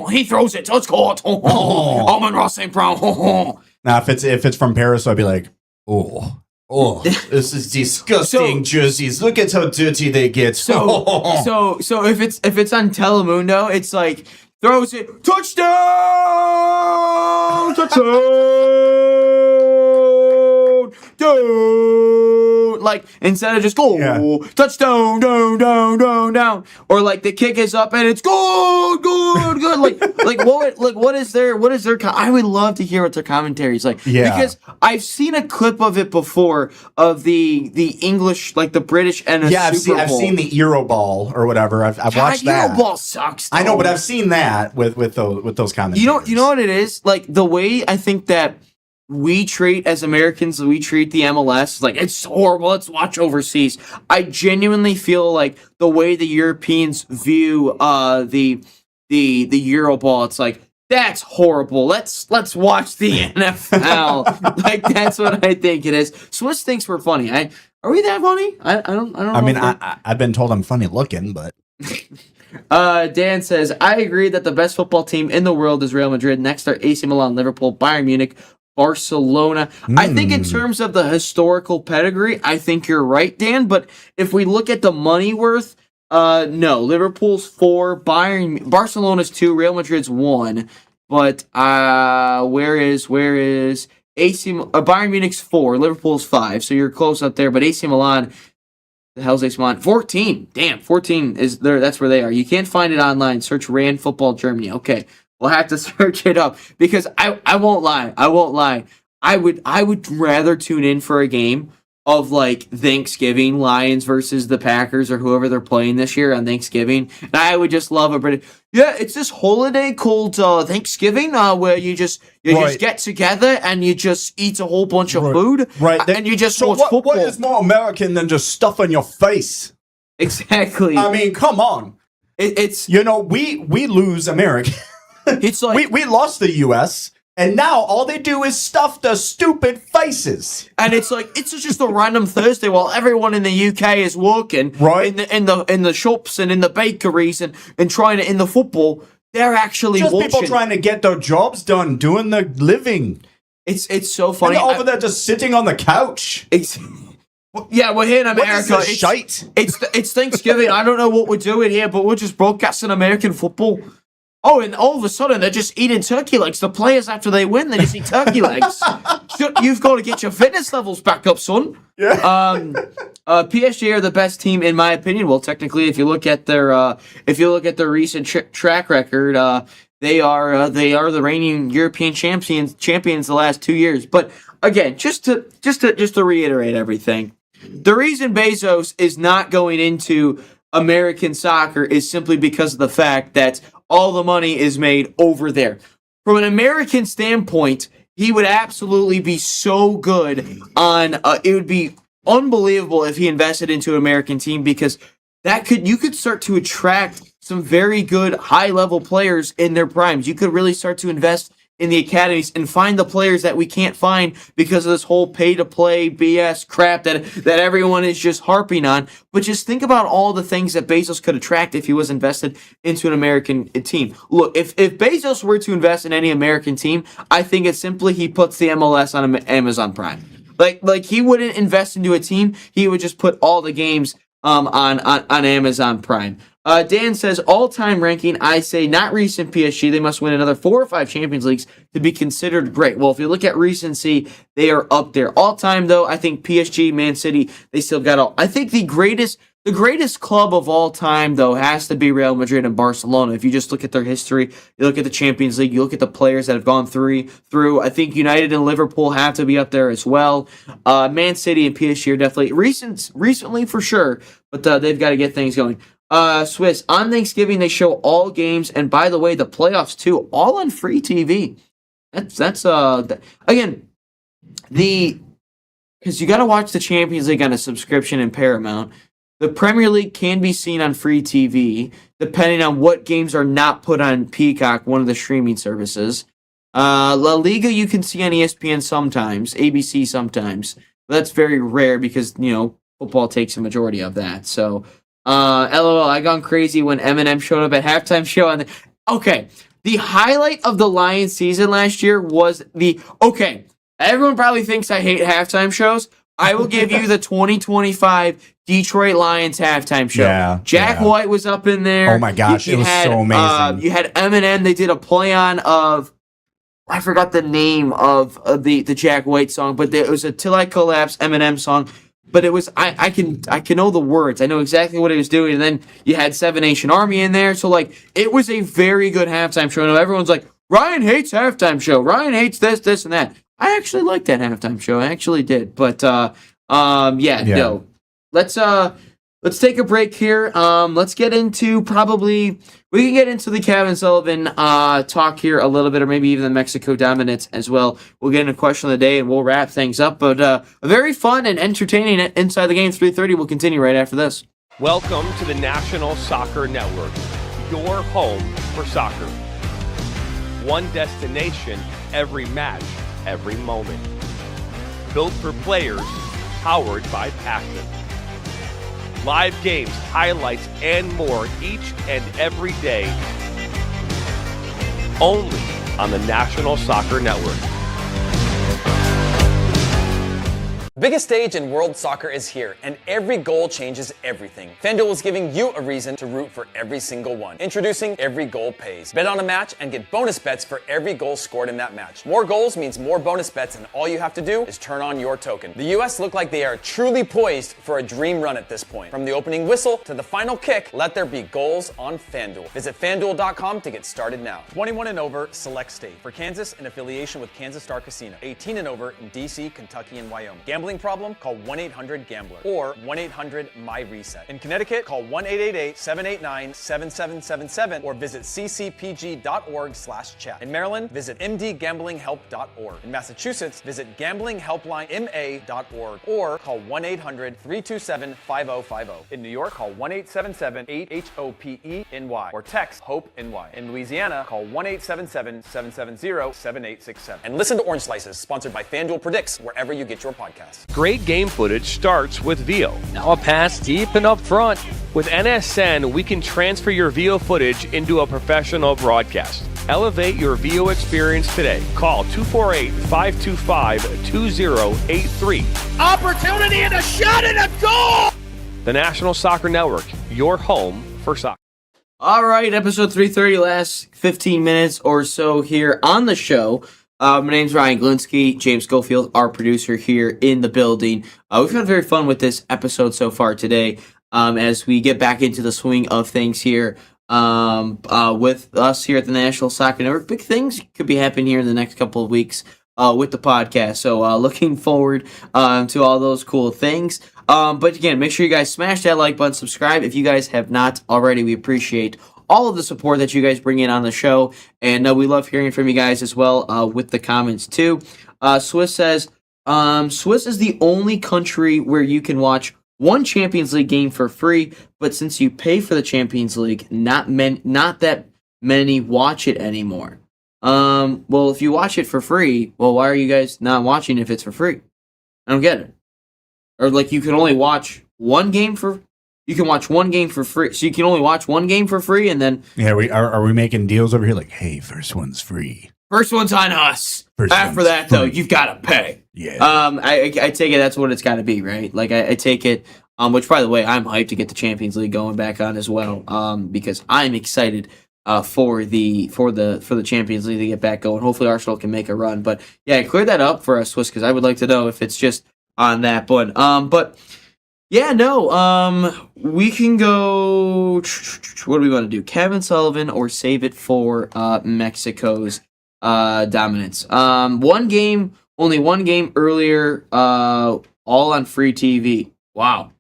Speaker 1: he throws it, let's go. Amon-Ra St. Brown,
Speaker 2: Now, if it's from Paris, I'd be like, oh, this is disgusting jerseys. Look at how dirty they get.
Speaker 1: So if it's on Telemundo, it's like throws it, touchdown, like instead of just go touchdown, down, or like the kick is up and it's good. like what is their I would love to hear what their commentary is like, because I've seen a clip of it before of the English, like the British and
Speaker 2: I've seen the Euroball or whatever. I've watched that.
Speaker 1: Euroball sucks. Though.
Speaker 2: I know, but I've seen that with those commentaries.
Speaker 1: You know what it is, like the way I think that we treat as Americans, we treat the MLS like it's horrible. Let's watch overseas. I genuinely feel like the way the Europeans view the Euroball, it's like that's horrible. Let's watch the NFL. Like that's what I think it is. Swiss thinks we're funny. Are we that funny? I don't know.
Speaker 2: I mean, I've been told I'm funny looking, but.
Speaker 1: Dan says, I agree that the best football team in the world is Real Madrid. Next are AC Milan, Liverpool, Bayern Munich, Barcelona. I think in terms of the historical pedigree, I think you're right, Dan. But if we look at the money worth, no. Liverpool's 4, Barcelona's 2, Real Madrid's 1. But where is AC? Bayern Munich's 4, Liverpool's 5. So you're close up there. But AC Milan, the hell's AC Milan? 14. Damn, 14 is there. That's where they are. You can't find it online. Search Rand Football Germany. Okay. We'll have to search it up because I won't lie. I would rather tune in for a game of like Thanksgiving, Lions versus the Packers or whoever they're playing this year on Thanksgiving. And I would just love a British. Yeah, it's this holiday called Thanksgiving where you just get together and you just eat a whole bunch of food.
Speaker 2: Right.
Speaker 1: And you just watch football.
Speaker 2: What is more American than just stuff in your face?
Speaker 1: Exactly.
Speaker 2: I mean, come on.
Speaker 1: It's
Speaker 2: we lose America.
Speaker 1: It's like
Speaker 2: we lost the U.S. and now all they do is stuff the stupid faces.
Speaker 1: And it's like it's just a random Thursday while everyone in the UK is working,
Speaker 2: right?
Speaker 1: In the shops and in the bakeries and trying to in the football. They're actually
Speaker 2: just
Speaker 1: watching.
Speaker 2: People trying to get their jobs done, doing the living.
Speaker 1: It's so funny.
Speaker 2: And over there just sitting on the couch.
Speaker 1: Yeah, we're here in America.
Speaker 2: What is this shite?
Speaker 1: It's Thanksgiving. I don't know what we're doing here, but we're just broadcasting American football. Oh, and all of a sudden, they're just eating turkey legs. The players, after they win, they just eat turkey legs. You've got to get your fitness levels back up, son.
Speaker 2: Yeah.
Speaker 1: PSG are the best team, in my opinion. Well, technically, if you look at their recent track record, they are the reigning European champions the last 2 years. But again, just to reiterate everything, the reason Bezos is not going into American soccer is simply because of the fact that all the money is made over there. From an American standpoint, he would absolutely be so good on. It would be unbelievable if he invested into an American team, because you could start to attract some very good high level players in their primes. You could really start to invest in the academies and find the players that we can't find because of this whole pay to play BS crap that everyone is just harping on. But just think about all the things that Bezos could attract if he was invested into an American team. Look, if Bezos were to invest in any American team, I think it's simply he puts the MLS on Amazon Prime. Like he wouldn't invest into a team. He would just put all the games on Amazon Prime. Dan says, all-time ranking, I say not recent PSG. They must win another 4 or 5 Champions Leagues to be considered great. Well, if you look at recency, they are up there. All-time, though, I think PSG, Man City, they still got all. I think the greatest club of all time, though, has to be Real Madrid and Barcelona. If you just look at their history, you look at the Champions League, you look at the players that have gone through. I think United and Liverpool have to be up there as well. Man City and PSG are definitely recently for sure, but they've got to get things going. Swiss, on Thanksgiving they show all games, and by the way, the playoffs too, all on free TV. That's again, because you got to watch the Champions League on a subscription in Paramount. The Premier League can be seen on free TV, depending on what games are not put on Peacock, one of the streaming services. La Liga you can see on ESPN sometimes, ABC sometimes. That's very rare because football takes a majority of that. So. LOL, I gone crazy when Eminem showed up at halftime show. Okay, the highlight of the Lions season last year was everyone probably thinks I hate halftime shows. I will give you the 2025 Detroit Lions halftime show.
Speaker 2: Yeah,
Speaker 1: Jack White was up in there.
Speaker 2: Oh my gosh, it was so amazing.
Speaker 1: You had Eminem. They did a play on of, I forgot the name of the Jack White song, but it was a Till I Collapse Eminem song. But it was I can know the words. I know exactly what he was doing. And then you had Seven Nation Army in there. So it was a very good halftime show. And everyone's like, Ryan hates halftime show. Ryan hates this, and that. I actually liked that halftime show. I actually did. But no. Let's take a break here. Let's get into we can get into the Kevin Sullivan talk here a little bit, or maybe even the Mexico dominance as well. We'll get into question of the day and we'll wrap things up. But a very fun and entertaining Inside the Game 3:30 will continue right after this.
Speaker 6: Welcome to the National Soccer Network, your home for soccer. One destination, every match, every moment. Built for players, powered by passion. Live games, highlights, and more each and every day. Only on the National Soccer Network.
Speaker 9: The biggest stage in world soccer is here, and every goal changes everything. FanDuel is giving you a reason to root for every single one. Introducing Every Goal Pays. Bet on a match and get bonus bets for every goal scored in that match. More goals means more bonus bets, and all you have to do is turn on your token. The U.S. look like they are truly poised for a dream run at this point. From the opening whistle to the final kick, let there be goals on FanDuel. Visit FanDuel.com to get started now. 21 and over, select state. For Kansas, in affiliation with Kansas Star Casino. 18 and over in D.C., Kentucky, and Wyoming. Gambling problem? Call 1-800-GAMBLER or 1-800-MY-RESET. In Connecticut, call 1-888-789-7777 or visit ccpg.org/chat. In Maryland, visit mdgamblinghelp.org. In Massachusetts, visit gamblinghelplinema.org or call 1-800-327-5050. In New York, call 1-877-8-HOPE-NY or text HOPE-NY. In Louisiana, call 1-877-770-7867. And listen to Orange Slices, sponsored by FanDuel Predicts, wherever you get your podcasts.
Speaker 6: Great game footage starts with Veo. Now a pass deep and up front. With NSN, we can transfer your Veo footage into a professional broadcast. Elevate your Veo experience today. Call 248-525-2083.
Speaker 7: Opportunity and a shot and a goal!
Speaker 6: The National Soccer Network, your home for soccer.
Speaker 1: All right, episode 330, last 15 minutes or so here on the show. My name's Ryan Glinsky, James Schofield, our producer here in the building. We've had very fun with this episode so far today as we get back into the swing of things here with us here at the National Soccer Network. Big things could be happening here in the next couple of weeks with the podcast. So looking forward to all those cool things. But again, make sure you guys smash that like button, subscribe. If you guys have not already, we appreciate all of the support that you guys bring in on the show. And we love hearing from you guys as well with the comments too. Swiss says, Swiss is the only country where you can watch one Champions League game for free, but since you pay for the Champions League, not that many watch it anymore. Well, if you watch it for free, well, why are you guys not watching if it's for free? I don't get it. Or like you can only watch one game for free. So you can only watch one game for free, and then
Speaker 2: are we making deals over here? Like, hey, first one's free.
Speaker 1: First one's on us.
Speaker 2: First
Speaker 1: After
Speaker 2: one's
Speaker 1: that, though,
Speaker 2: free.
Speaker 1: you've got to pay.
Speaker 2: Yeah.
Speaker 1: I take it that's what it's got to be, right? Like I take it. Which, by the way, I'm hyped to get the Champions League going back on as well. Because I'm excited for the Champions League to get back going. Hopefully, Arsenal can make a run. But yeah, clear that up for us, Swiss, because I would like to know if it's just on that one. But yeah, no. We can go. What do we want to do? Kevin Sullivan or save it for Mexico's dominance. Only one game earlier, all on free TV. Wow.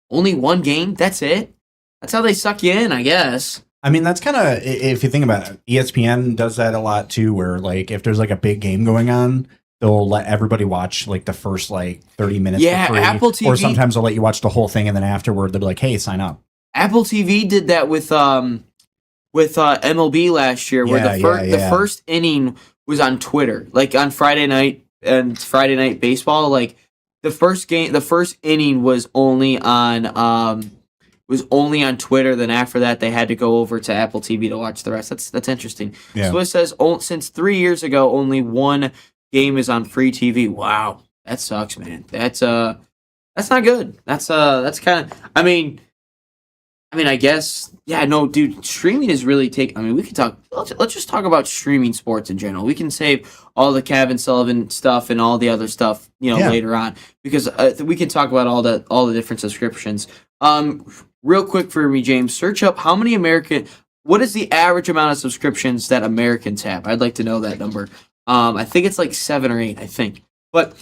Speaker 1: Only one game? That's it? That's how they suck you in, I guess.
Speaker 2: I mean, that's kind of, if you think about it, ESPN does that a lot too, where like if there's like a big game going on, they'll let everybody watch like the first like 30 minutes for free.
Speaker 1: Apple TV.
Speaker 2: Or sometimes they'll let you watch the whole thing and then afterward they'll be like, hey, sign up.
Speaker 1: Apple TV did that with MLB last year, where the first inning was on Twitter, like on Friday night and Friday Night Baseball. Like the first inning was only on Twitter. Then after that, they had to go over to Apple TV to watch the rest. That's interesting.
Speaker 2: Yeah.
Speaker 1: So it says since 3 years ago, only one game is on free TV. Wow, that sucks, man. That's not good. That's kind of. I mean, I guess, yeah, no, dude, streaming is really we could talk, let's just talk about streaming sports in general. We can save all the Kevin Sullivan stuff and all the other stuff, later on, because we can talk about all the different subscriptions. Real quick for me, James, search up what is the average amount of subscriptions that Americans have? I'd like to know that number. I think it's like 7 or 8, I think. But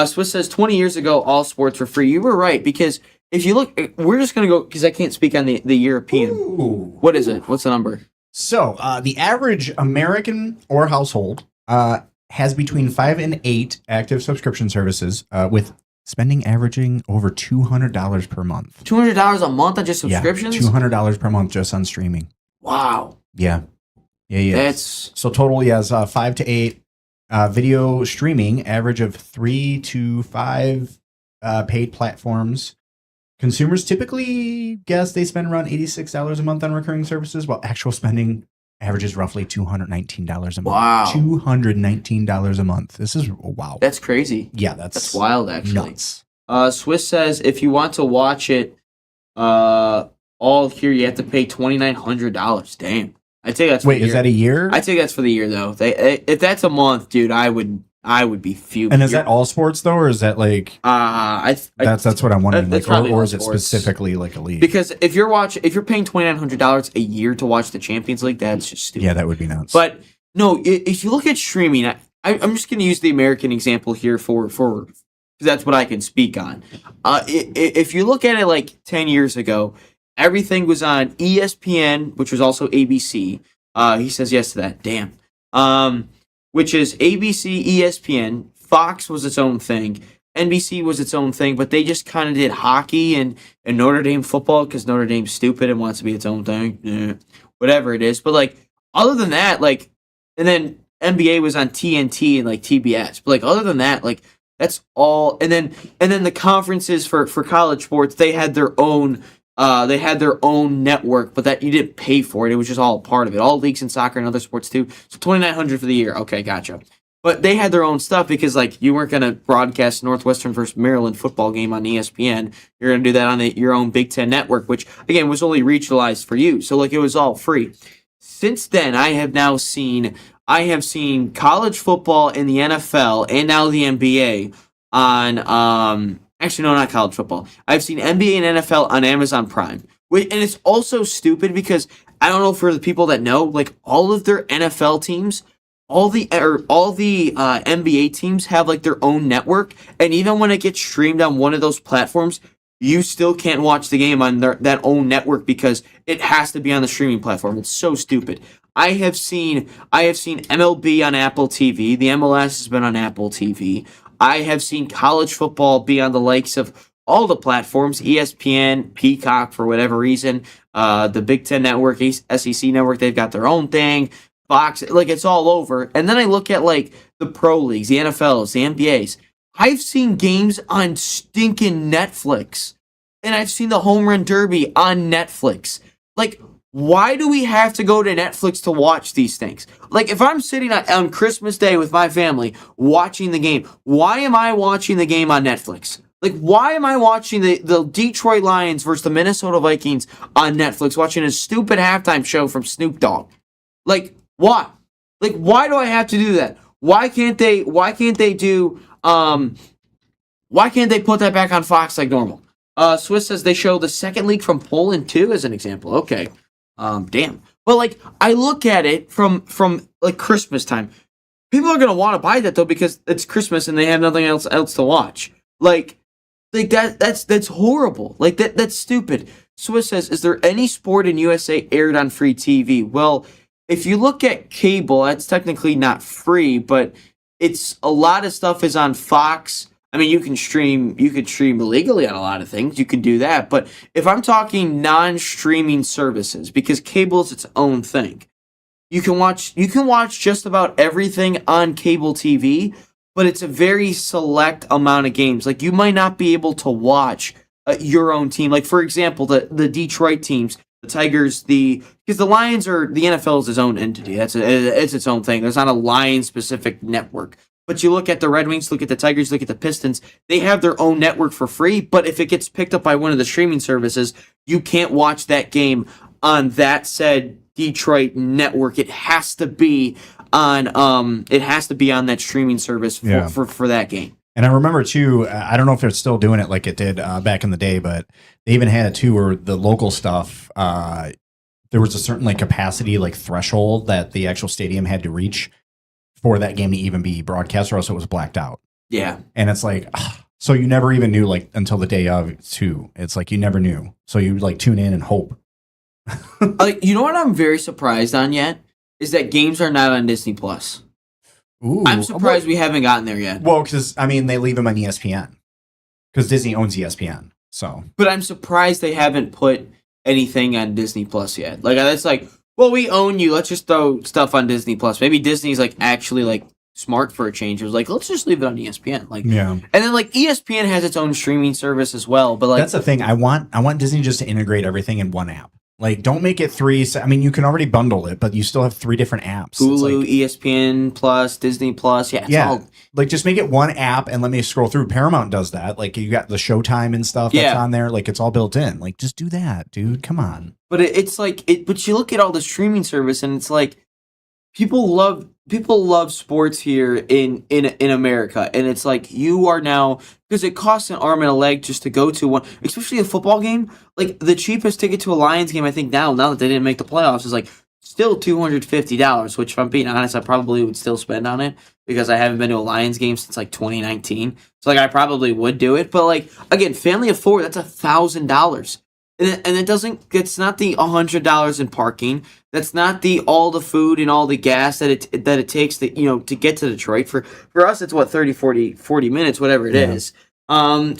Speaker 1: Swiss says 20 years ago, all sports were free. You were right, because if you look, we're just going to go, because I can't speak on the European.
Speaker 2: Ooh.
Speaker 1: What is it? What's the number?
Speaker 2: So the average American or household has between 5 and 8 active subscription services with spending averaging over $200 per month.
Speaker 1: $200 a month on just subscriptions?
Speaker 2: Yeah, $200 per month just on streaming.
Speaker 1: Wow.
Speaker 2: Yeah.
Speaker 1: That's...
Speaker 2: So total, he has 5 to 8 video streaming, average of 3 to 5 paid platforms. Consumers typically guess they spend around $86 a month on recurring services, while actual spending averages roughly $219 a month.
Speaker 1: Wow.
Speaker 2: $219 a month. This is wow.
Speaker 1: That's crazy.
Speaker 2: Yeah,
Speaker 1: that's wild, actually.
Speaker 2: Nuts.
Speaker 1: Swiss says if you want to watch it all here, you have to pay $2,900. Damn. I take that's for
Speaker 2: Wait, is that a year?
Speaker 1: I think that's for the year, though. If that's a month, dude, I would be fuming.
Speaker 2: And is that all sports though, or is that like? That's what I'm wondering. Like, or is it specifically like a league?
Speaker 1: Because if you're paying $2,900 a year to watch the Champions League, that's just stupid.
Speaker 2: Yeah, that would be nuts.
Speaker 1: But no, if you look at streaming, I'm just going to use the American example here for because that's what I can speak on. If you look at it like 10 years ago, everything was on ESPN, which was also ABC. He says yes to that. Damn. Which is ABC, ESPN. Fox was its own thing. NBC was its own thing, but they just kind of did hockey and Notre Dame football because Notre Dame's stupid and wants to be its own thing. Whatever it is. But like, other than that, like, and then NBA was on TNT and like TBS. But like, other than that, like, that's all. And then the conferences for college sports, they had their own network, but that you didn't pay for it. It was just all part of it. All leagues in soccer and other sports too. So $2,900 for the year. Okay, gotcha. But they had their own stuff because like you weren't gonna broadcast Northwestern versus Maryland football game on ESPN. You're gonna do that on your own Big Ten network, which again was only regionalized for you. So like it was all free. Since then, I have seen college football in the NFL and now the NBA on Actually, no, not college football. I've seen NBA and NFL on Amazon Prime. And it's also stupid because I don't know for the people that know, like all of their NFL teams, all the NBA teams have like their own network. And even when it gets streamed on one of those platforms, you still can't watch the game on that own network because it has to be on the streaming platform. It's so stupid. I have seen MLB on Apple TV. The MLS has been on Apple TV. I have seen college football be on the likes of all the platforms, ESPN, Peacock for whatever reason, the Big Ten Network, SEC Network, they've got their own thing, Fox, like it's all over. And then I look at like the pro leagues, the NFLs, the NBAs. I've seen games on stinking Netflix, and I've seen the Home Run Derby on Netflix. Like, why do we have to go to Netflix to watch these things? Like, if I'm sitting on Christmas Day with my family watching the game, why am I watching the game on Netflix? Like, why am I watching the Detroit Lions versus the Minnesota Vikings on Netflix, watching a stupid halftime show from Snoop Dogg? Like, why? Like, why do I have to do that? Why can't they put that back on Fox like normal? Swiss says they show the second league from Poland too, as an example. Okay. Damn. But like, I look at it from like Christmas time. People are gonna want to buy that though because it's Christmas and they have nothing else to watch. Like that's horrible. Like that's stupid. Swiss says, is there any sport in USA aired on free TV? Well, if you look at cable, that's technically not free, but it's a lot of stuff is on Fox. I mean, you could stream illegally on a lot of things. You can do that. But if I'm talking non-streaming services, because cable is its own thing, you can watch just about everything on cable TV, but it's a very select amount of games. Like, you might not be able to watch your own team. Like, for example, the Detroit teams, the Tigers, because the Lions are, the NFL is its own entity. It's its own thing. There's not a Lion-specific network. But you look at the Red Wings, look at the Tigers, look at the Pistons, they have their own network for free, but if it gets picked up by one of the streaming services, you can't watch that game on that said Detroit network. It has to be on that streaming service for that game.
Speaker 2: And I remember too, I don't know if they're still doing it like it did back in the day, but they even had it too where the local stuff, there was a certain like capacity, like threshold that the actual stadium had to reach for that game to even be broadcast, or else it was blacked out.
Speaker 1: Yeah.
Speaker 2: And it's like, so you never even knew like until the day of too. It's like you never knew. So you like tune in and hope.
Speaker 1: Like, you know what I'm very surprised on yet? Is that games are not on Disney Plus.
Speaker 2: Ooh.
Speaker 1: I'm surprised we haven't gotten there yet.
Speaker 2: Well, because I mean they leave them on ESPN. Because Disney owns ESPN. So
Speaker 1: but I'm surprised they haven't put anything on Disney Plus yet. Like, that's like, well, we own you. Let's just throw stuff on Disney Plus. Maybe Disney's like actually like smart for a change. It was like, let's just leave it on ESPN. Like,
Speaker 2: yeah.
Speaker 1: And then like ESPN has its own streaming service as well. But like,
Speaker 2: that's the thing. I want Disney just to integrate everything in one app. Like, don't make it three. I mean, you can already bundle it, but you still have three different apps.
Speaker 1: Hulu,
Speaker 2: like,
Speaker 1: ESPN Plus, Disney Plus. Yeah.
Speaker 2: Yeah.
Speaker 1: All,
Speaker 2: like, just make it one app and let me scroll through. Paramount does that. Like, you got the Showtime and stuff that's on there. Like, it's all built in. Like, just do that, dude. Come on.
Speaker 1: But it's like, but you look at all the streaming service and it's like, people love sports here in America, and it's like you are now, because it costs an arm and a leg just to go to one, especially a football game. Like, the cheapest ticket to a Lions game, I think now that they didn't make the playoffs, is like still $250, which if I'm being honest, I probably would still spend on it because I haven't been to a Lions game since like 2019. So like I probably would do it, but like again, family of four, that's $1,000. And it doesn't, it's not the $100 in parking. That's not all the food and all the gas that it takes to get to Detroit. For us, it's what, 30, 40 minutes, whatever it is.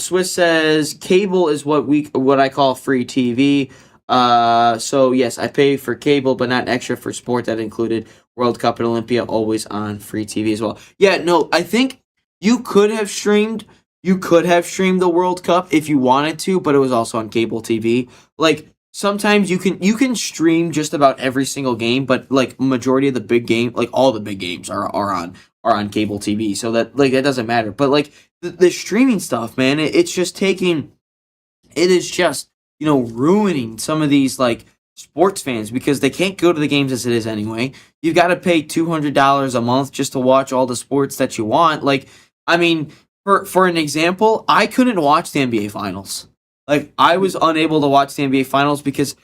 Speaker 1: Swiss says cable is what I call free TV. So yes, I pay for cable, but not extra for sport that included World Cup and Olympia, always on free TV as well. Yeah, no, I think you could have streamed the World Cup if you wanted to, but it was also on cable TV. Like, sometimes you can stream just about every single game, but like majority of the big game, like all the big games are on cable TV. So that doesn't matter. But like the streaming stuff, man, it is just, ruining some of these like sports fans because they can't go to the games as it is anyway. You've got to pay $200 a month just to watch all the sports that you want. Like, I mean, For an example, I couldn't watch the NBA Finals. Like, I was unable to watch the NBA Finals because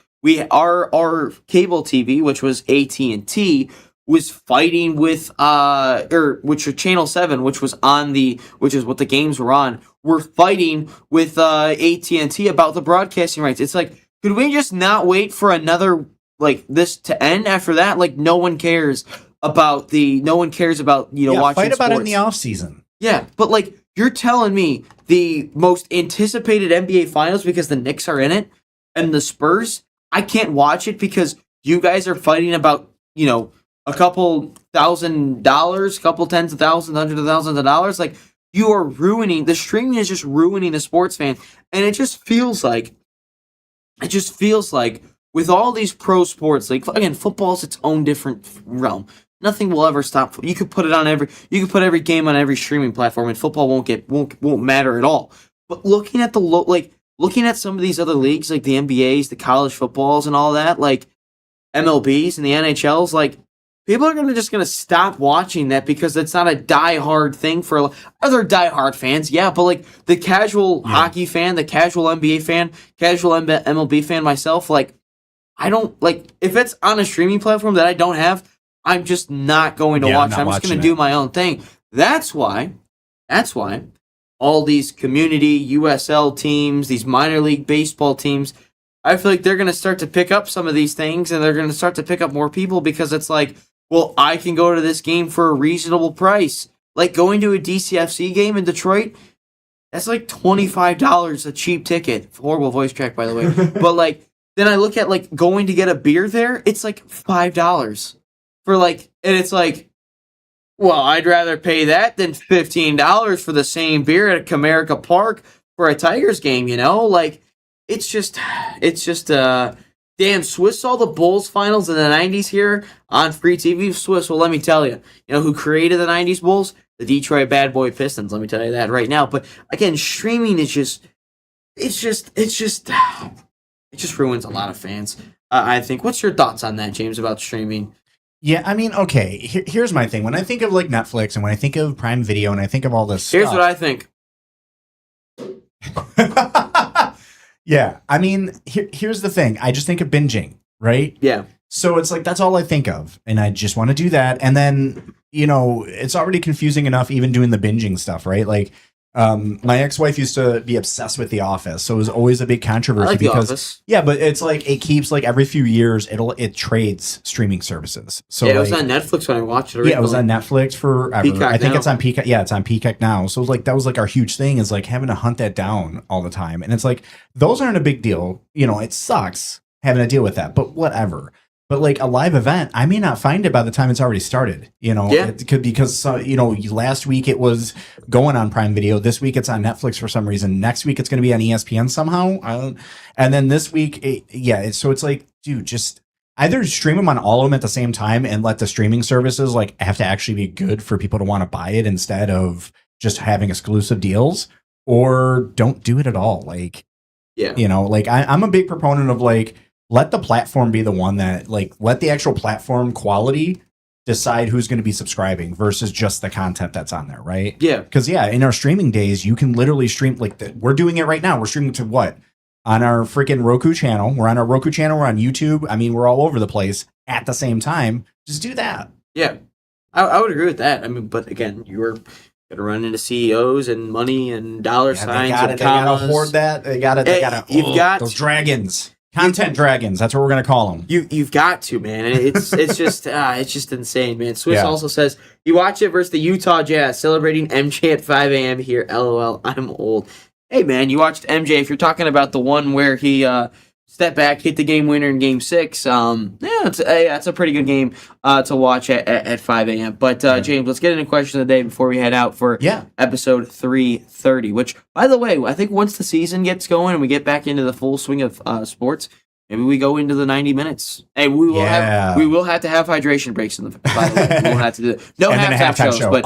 Speaker 1: our cable TV, which was AT&T, was fighting with which was Channel 7, which is what the games were on, were fighting with AT&T about the broadcasting rights. It's like, could we just not wait for another like this to end after that? Like no one cares about watching
Speaker 2: fight about
Speaker 1: sports.
Speaker 2: it in the off season.
Speaker 1: Yeah, but like you're telling me the most anticipated NBA finals because the Knicks are in it and the Spurs, I can't watch it because you guys are fighting about, a couple $1,000, couple tens of thousands, hundreds of thousands of dollars. Like you are ruining the streaming is just ruining the sports fan. And it just feels like with all these pro sports, like again, football is its own different realm. Nothing will ever stop. You could put every game on every streaming platform, and football won't matter at all. But looking at looking at some of these other leagues, like the NBAs, the college footballs, and all that, like MLBs and the NHLs, like people are just gonna stop watching that because it's not a die-hard thing for other die-hard fans. Yeah, but like the casual hockey fan, the casual NBA fan, casual MLB fan, myself, like I don't like if it's on a streaming platform that I don't have. I'm just not going to watch it. I'm just going to do my own thing. That's why all these community USL teams, these minor league baseball teams, I feel like they're going to start to pick up some of these things and they're going to start to pick up more people because it's like, well, I can go to this game for a reasonable price. Like going to a DCFC game in Detroit, that's like $25 a cheap ticket. Horrible voice track, by the way. But like, then I look at like going to get a beer there, it's like $5. And it's like, well, I'd rather pay that than $15 for the same beer at Comerica Park for a Tigers game, Like, it's just, damn, Swiss saw the Bulls finals in the 90s here on free TV. Swiss, well, let me tell you, who created the 90s Bulls? The Detroit Bad Boy Pistons, let me tell you that right now. But again, streaming is it just ruins a lot of fans, I think. What's your thoughts on that, James, about streaming?
Speaker 2: Yeah, I mean, okay, here's my thing. When I think of like Netflix and when I think of Prime Video and I think of all this
Speaker 1: Here's
Speaker 2: stuff,
Speaker 1: what I think.
Speaker 2: Yeah, I mean, here's the thing. I just think of binging, right?
Speaker 1: Yeah.
Speaker 2: So it's like, that's all I think of. And I just want to do that. And then, it's already confusing enough even doing the binging stuff, right? Like, my ex-wife used to be obsessed with The Office, so it was always a big controversy.
Speaker 1: I like
Speaker 2: because
Speaker 1: The Office.
Speaker 2: Yeah, but it's like it keeps like every few years it trades streaming services. So
Speaker 1: yeah, it was on Netflix when I watched it originally.
Speaker 2: Yeah, it was on Netflix forever.
Speaker 1: Peacock
Speaker 2: I think
Speaker 1: now.
Speaker 2: it's on Peacock. Yeah, it's on Peacock now. So like that was like our huge thing is like having to hunt that down all the time, and it's like those aren't a big deal. It sucks having to deal with that, but whatever. But like a live event, I may not find it by the time it's already started.
Speaker 1: Yeah.
Speaker 2: It could because last week it was going on Prime Video. This week it's on Netflix for some reason. Next week it's going to be on ESPN somehow. And then this week, so it's like, dude, just either stream them on all of them at the same time and let the streaming services like have to actually be good for people to want to buy it instead of just having exclusive deals, or don't do it at all. Like,
Speaker 1: yeah,
Speaker 2: I'm a big proponent of like, let the platform be the one that like let the actual platform quality decide who's going to be subscribing versus just the content that's on there, right?
Speaker 1: Yeah.
Speaker 2: Because in our streaming days, you can literally stream we're doing it right now. We're streaming to what? On our freaking Roku channel. We're on our Roku channel. We're on YouTube. I mean, we're all over the place at the same time. Just do that.
Speaker 1: Yeah, I would agree with that. I mean, but again, you're gonna run into CEOs and money and dollar signs.
Speaker 2: They gotta hoard that. They gotta.
Speaker 1: You've got
Speaker 2: those dragons. Content dragons. That's what we're gonna call them.
Speaker 1: You've got to, man. And it's just insane, man. Swiss also says you watch it versus the Utah Jazz celebrating MJ at 5 a.m. here. LOL. I'm old. Hey, man, you watched MJ. If you're talking about the one where he stepped back, hit the game winner in Game 6, it's a pretty good game to watch at 5 a.m. But James, let's get into question of the day before we head out for episode 330. Which, by the way, I think once the season gets going and we get back into the full swing of sports, maybe we go into the 90 minutes. Hey, we will have to have hydration breaks by the way. We will have to do it. No halftime shows, but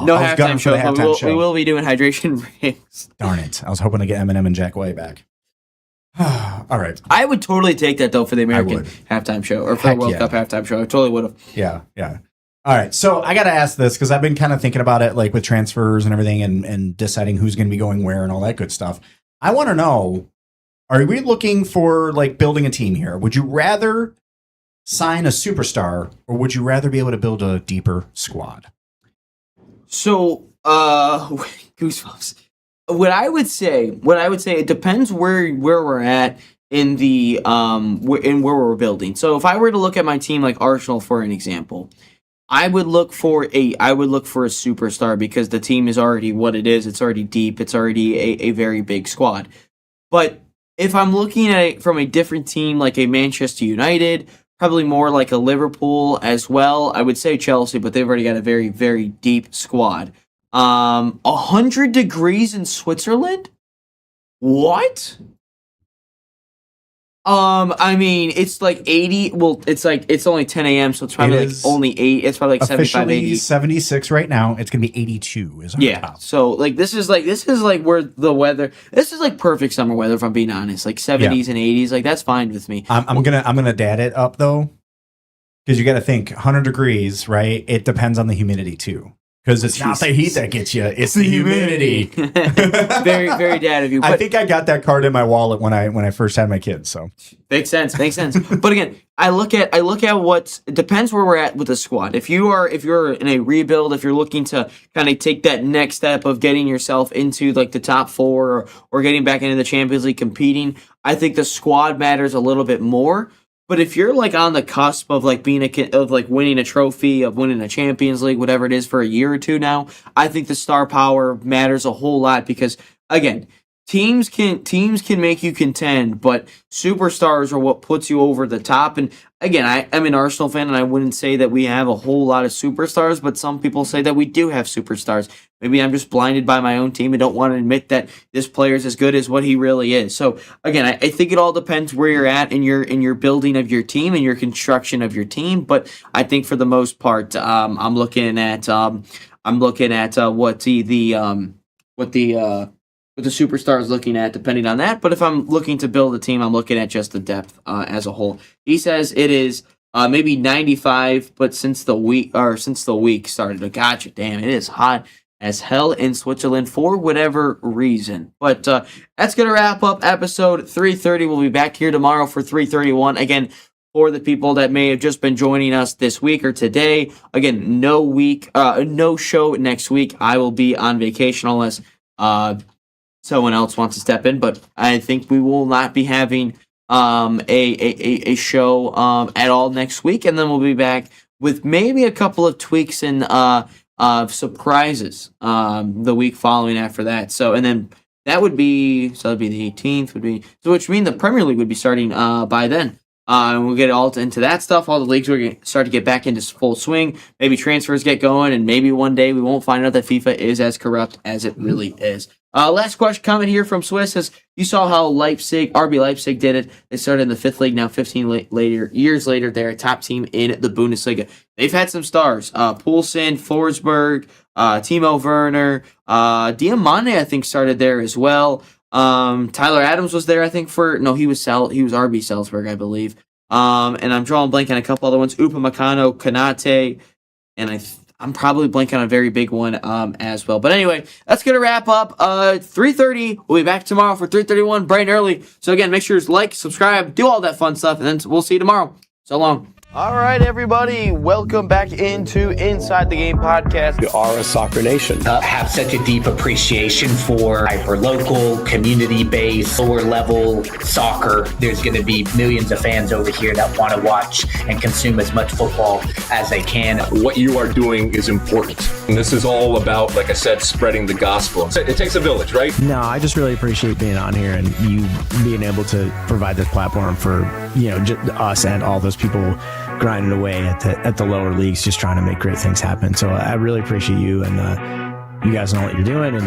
Speaker 1: no halftime shows. But we will be doing hydration breaks.
Speaker 2: Darn it! I was hoping to get Eminem and Jack White back. All right.
Speaker 1: I would totally take that though for the American halftime show or for the World Cup halftime show. I totally would have.
Speaker 2: Yeah. All right. So I got to ask this because I've been kind of thinking about it, like with transfers and everything, and deciding who's going to be going where and all that good stuff. I want to know: are we looking for like building a team here? Would you rather sign a superstar, or would you rather be able to build a deeper squad?
Speaker 1: So, goosebumps. What I would say, it depends where we're at in the in where we're building. So, if I were to look at my team like Arsenal for an example, I would look for a superstar because the team is already what it is. It's already deep. It's already a very big squad. But if I'm looking at it from a different team like a Manchester United, probably more like a Liverpool as well. I would say Chelsea, but they've already got a very, very deep squad. 100 degrees in Switzerland? What? I mean, it's like 80. Well, it's only 10 a.m., so it's probably only 8. It's probably like 75, 80.
Speaker 2: 76 right now. It's gonna be 82. Is our top.
Speaker 1: So this is like where the weather. This is like perfect summer weather, if I'm being honest. Like 70s and 80s. Like that's fine with me.
Speaker 2: I'm gonna dad it up though, because you got to think 100 degrees, right? It depends on the humidity too. Because it's not the heat that gets you; it's the humidity.
Speaker 1: Very, very dad of you.
Speaker 2: I think I got that card in my wallet when I first had my kids. So
Speaker 1: makes sense. But again, I look at it depends where we're at with the squad. If you're in a rebuild, if you're looking to kind of take that next step of getting yourself into like the top 4 or getting back into the Champions League competing, I think the squad matters a little bit more. But if you're like on the cusp of like winning a trophy, of winning a Champions League, whatever it is for a year or two now, I think the star power matters a whole lot because again, teams can make you contend, but superstars are what puts you over the top. And again, I'm an Arsenal fan, and I wouldn't say that we have a whole lot of superstars, but some people say that we do have superstars. Maybe I'm just blinded by my own team and don't want to admit that this player is as good as what he really is. So again, I think it all depends where you're at in your building of your team and your construction of your team. But I think for the most part, I'm looking at what the superstar is looking at, depending on that. But if I'm looking to build a team, I'm looking at just the depth as a whole. He says it is maybe 95, but since the week started, gotcha, damn, it is hot as hell in Switzerland for whatever reason. But that's going to wrap up episode 330. We'll be back here tomorrow for 331. Again, for the people that may have just been joining us this week or today, again, no show next week. I will be on vacation unless someone else wants to step in, but I think we will not be having a show at all next week, and then we'll be back with maybe a couple of tweaks and surprises the week following after that. So, and then that'd be the 18th which means the Premier League would be starting by then. We'll get all into that stuff. All the leagues are going to start to get back into full swing. Maybe transfers get going, and maybe one day we won't find out that FIFA is as corrupt as it really is. Last question comment here from Swiss says, you saw how RB Leipzig did it. They started in the 5th league. Now 15 years later, they're a top team in the Bundesliga. They've had some stars. Poulsen, Forsberg, Timo Werner, Diamante, I think, started there as well. Tyler Adams was there, I think, he was RB Salzburg, I believe. And I'm drawing blank on a couple other ones. Upamecano, Konate, and I'm probably blanking on a very big one as well. But anyway, that's going to wrap up 3:30. We'll be back tomorrow for 3:31, bright and early. So again, make sure to like, subscribe, do all that fun stuff, and then we'll see you tomorrow. So long. All right, everybody. Welcome back into Inside the Game podcast.
Speaker 6: We are a soccer nation.
Speaker 3: Have such a deep appreciation for hyper-local, community-based, lower-level soccer. There's going to be millions of fans over here that want to watch and consume as much football as they can.
Speaker 4: What you are doing is important. And this is all about, like I said, spreading the gospel. It takes a village, right?
Speaker 5: No, I just really appreciate being on here and you being able to provide this platform for, us and all those people grinding away at the lower leagues, just trying to make great things happen. So I really appreciate you and you guys know what you're doing, and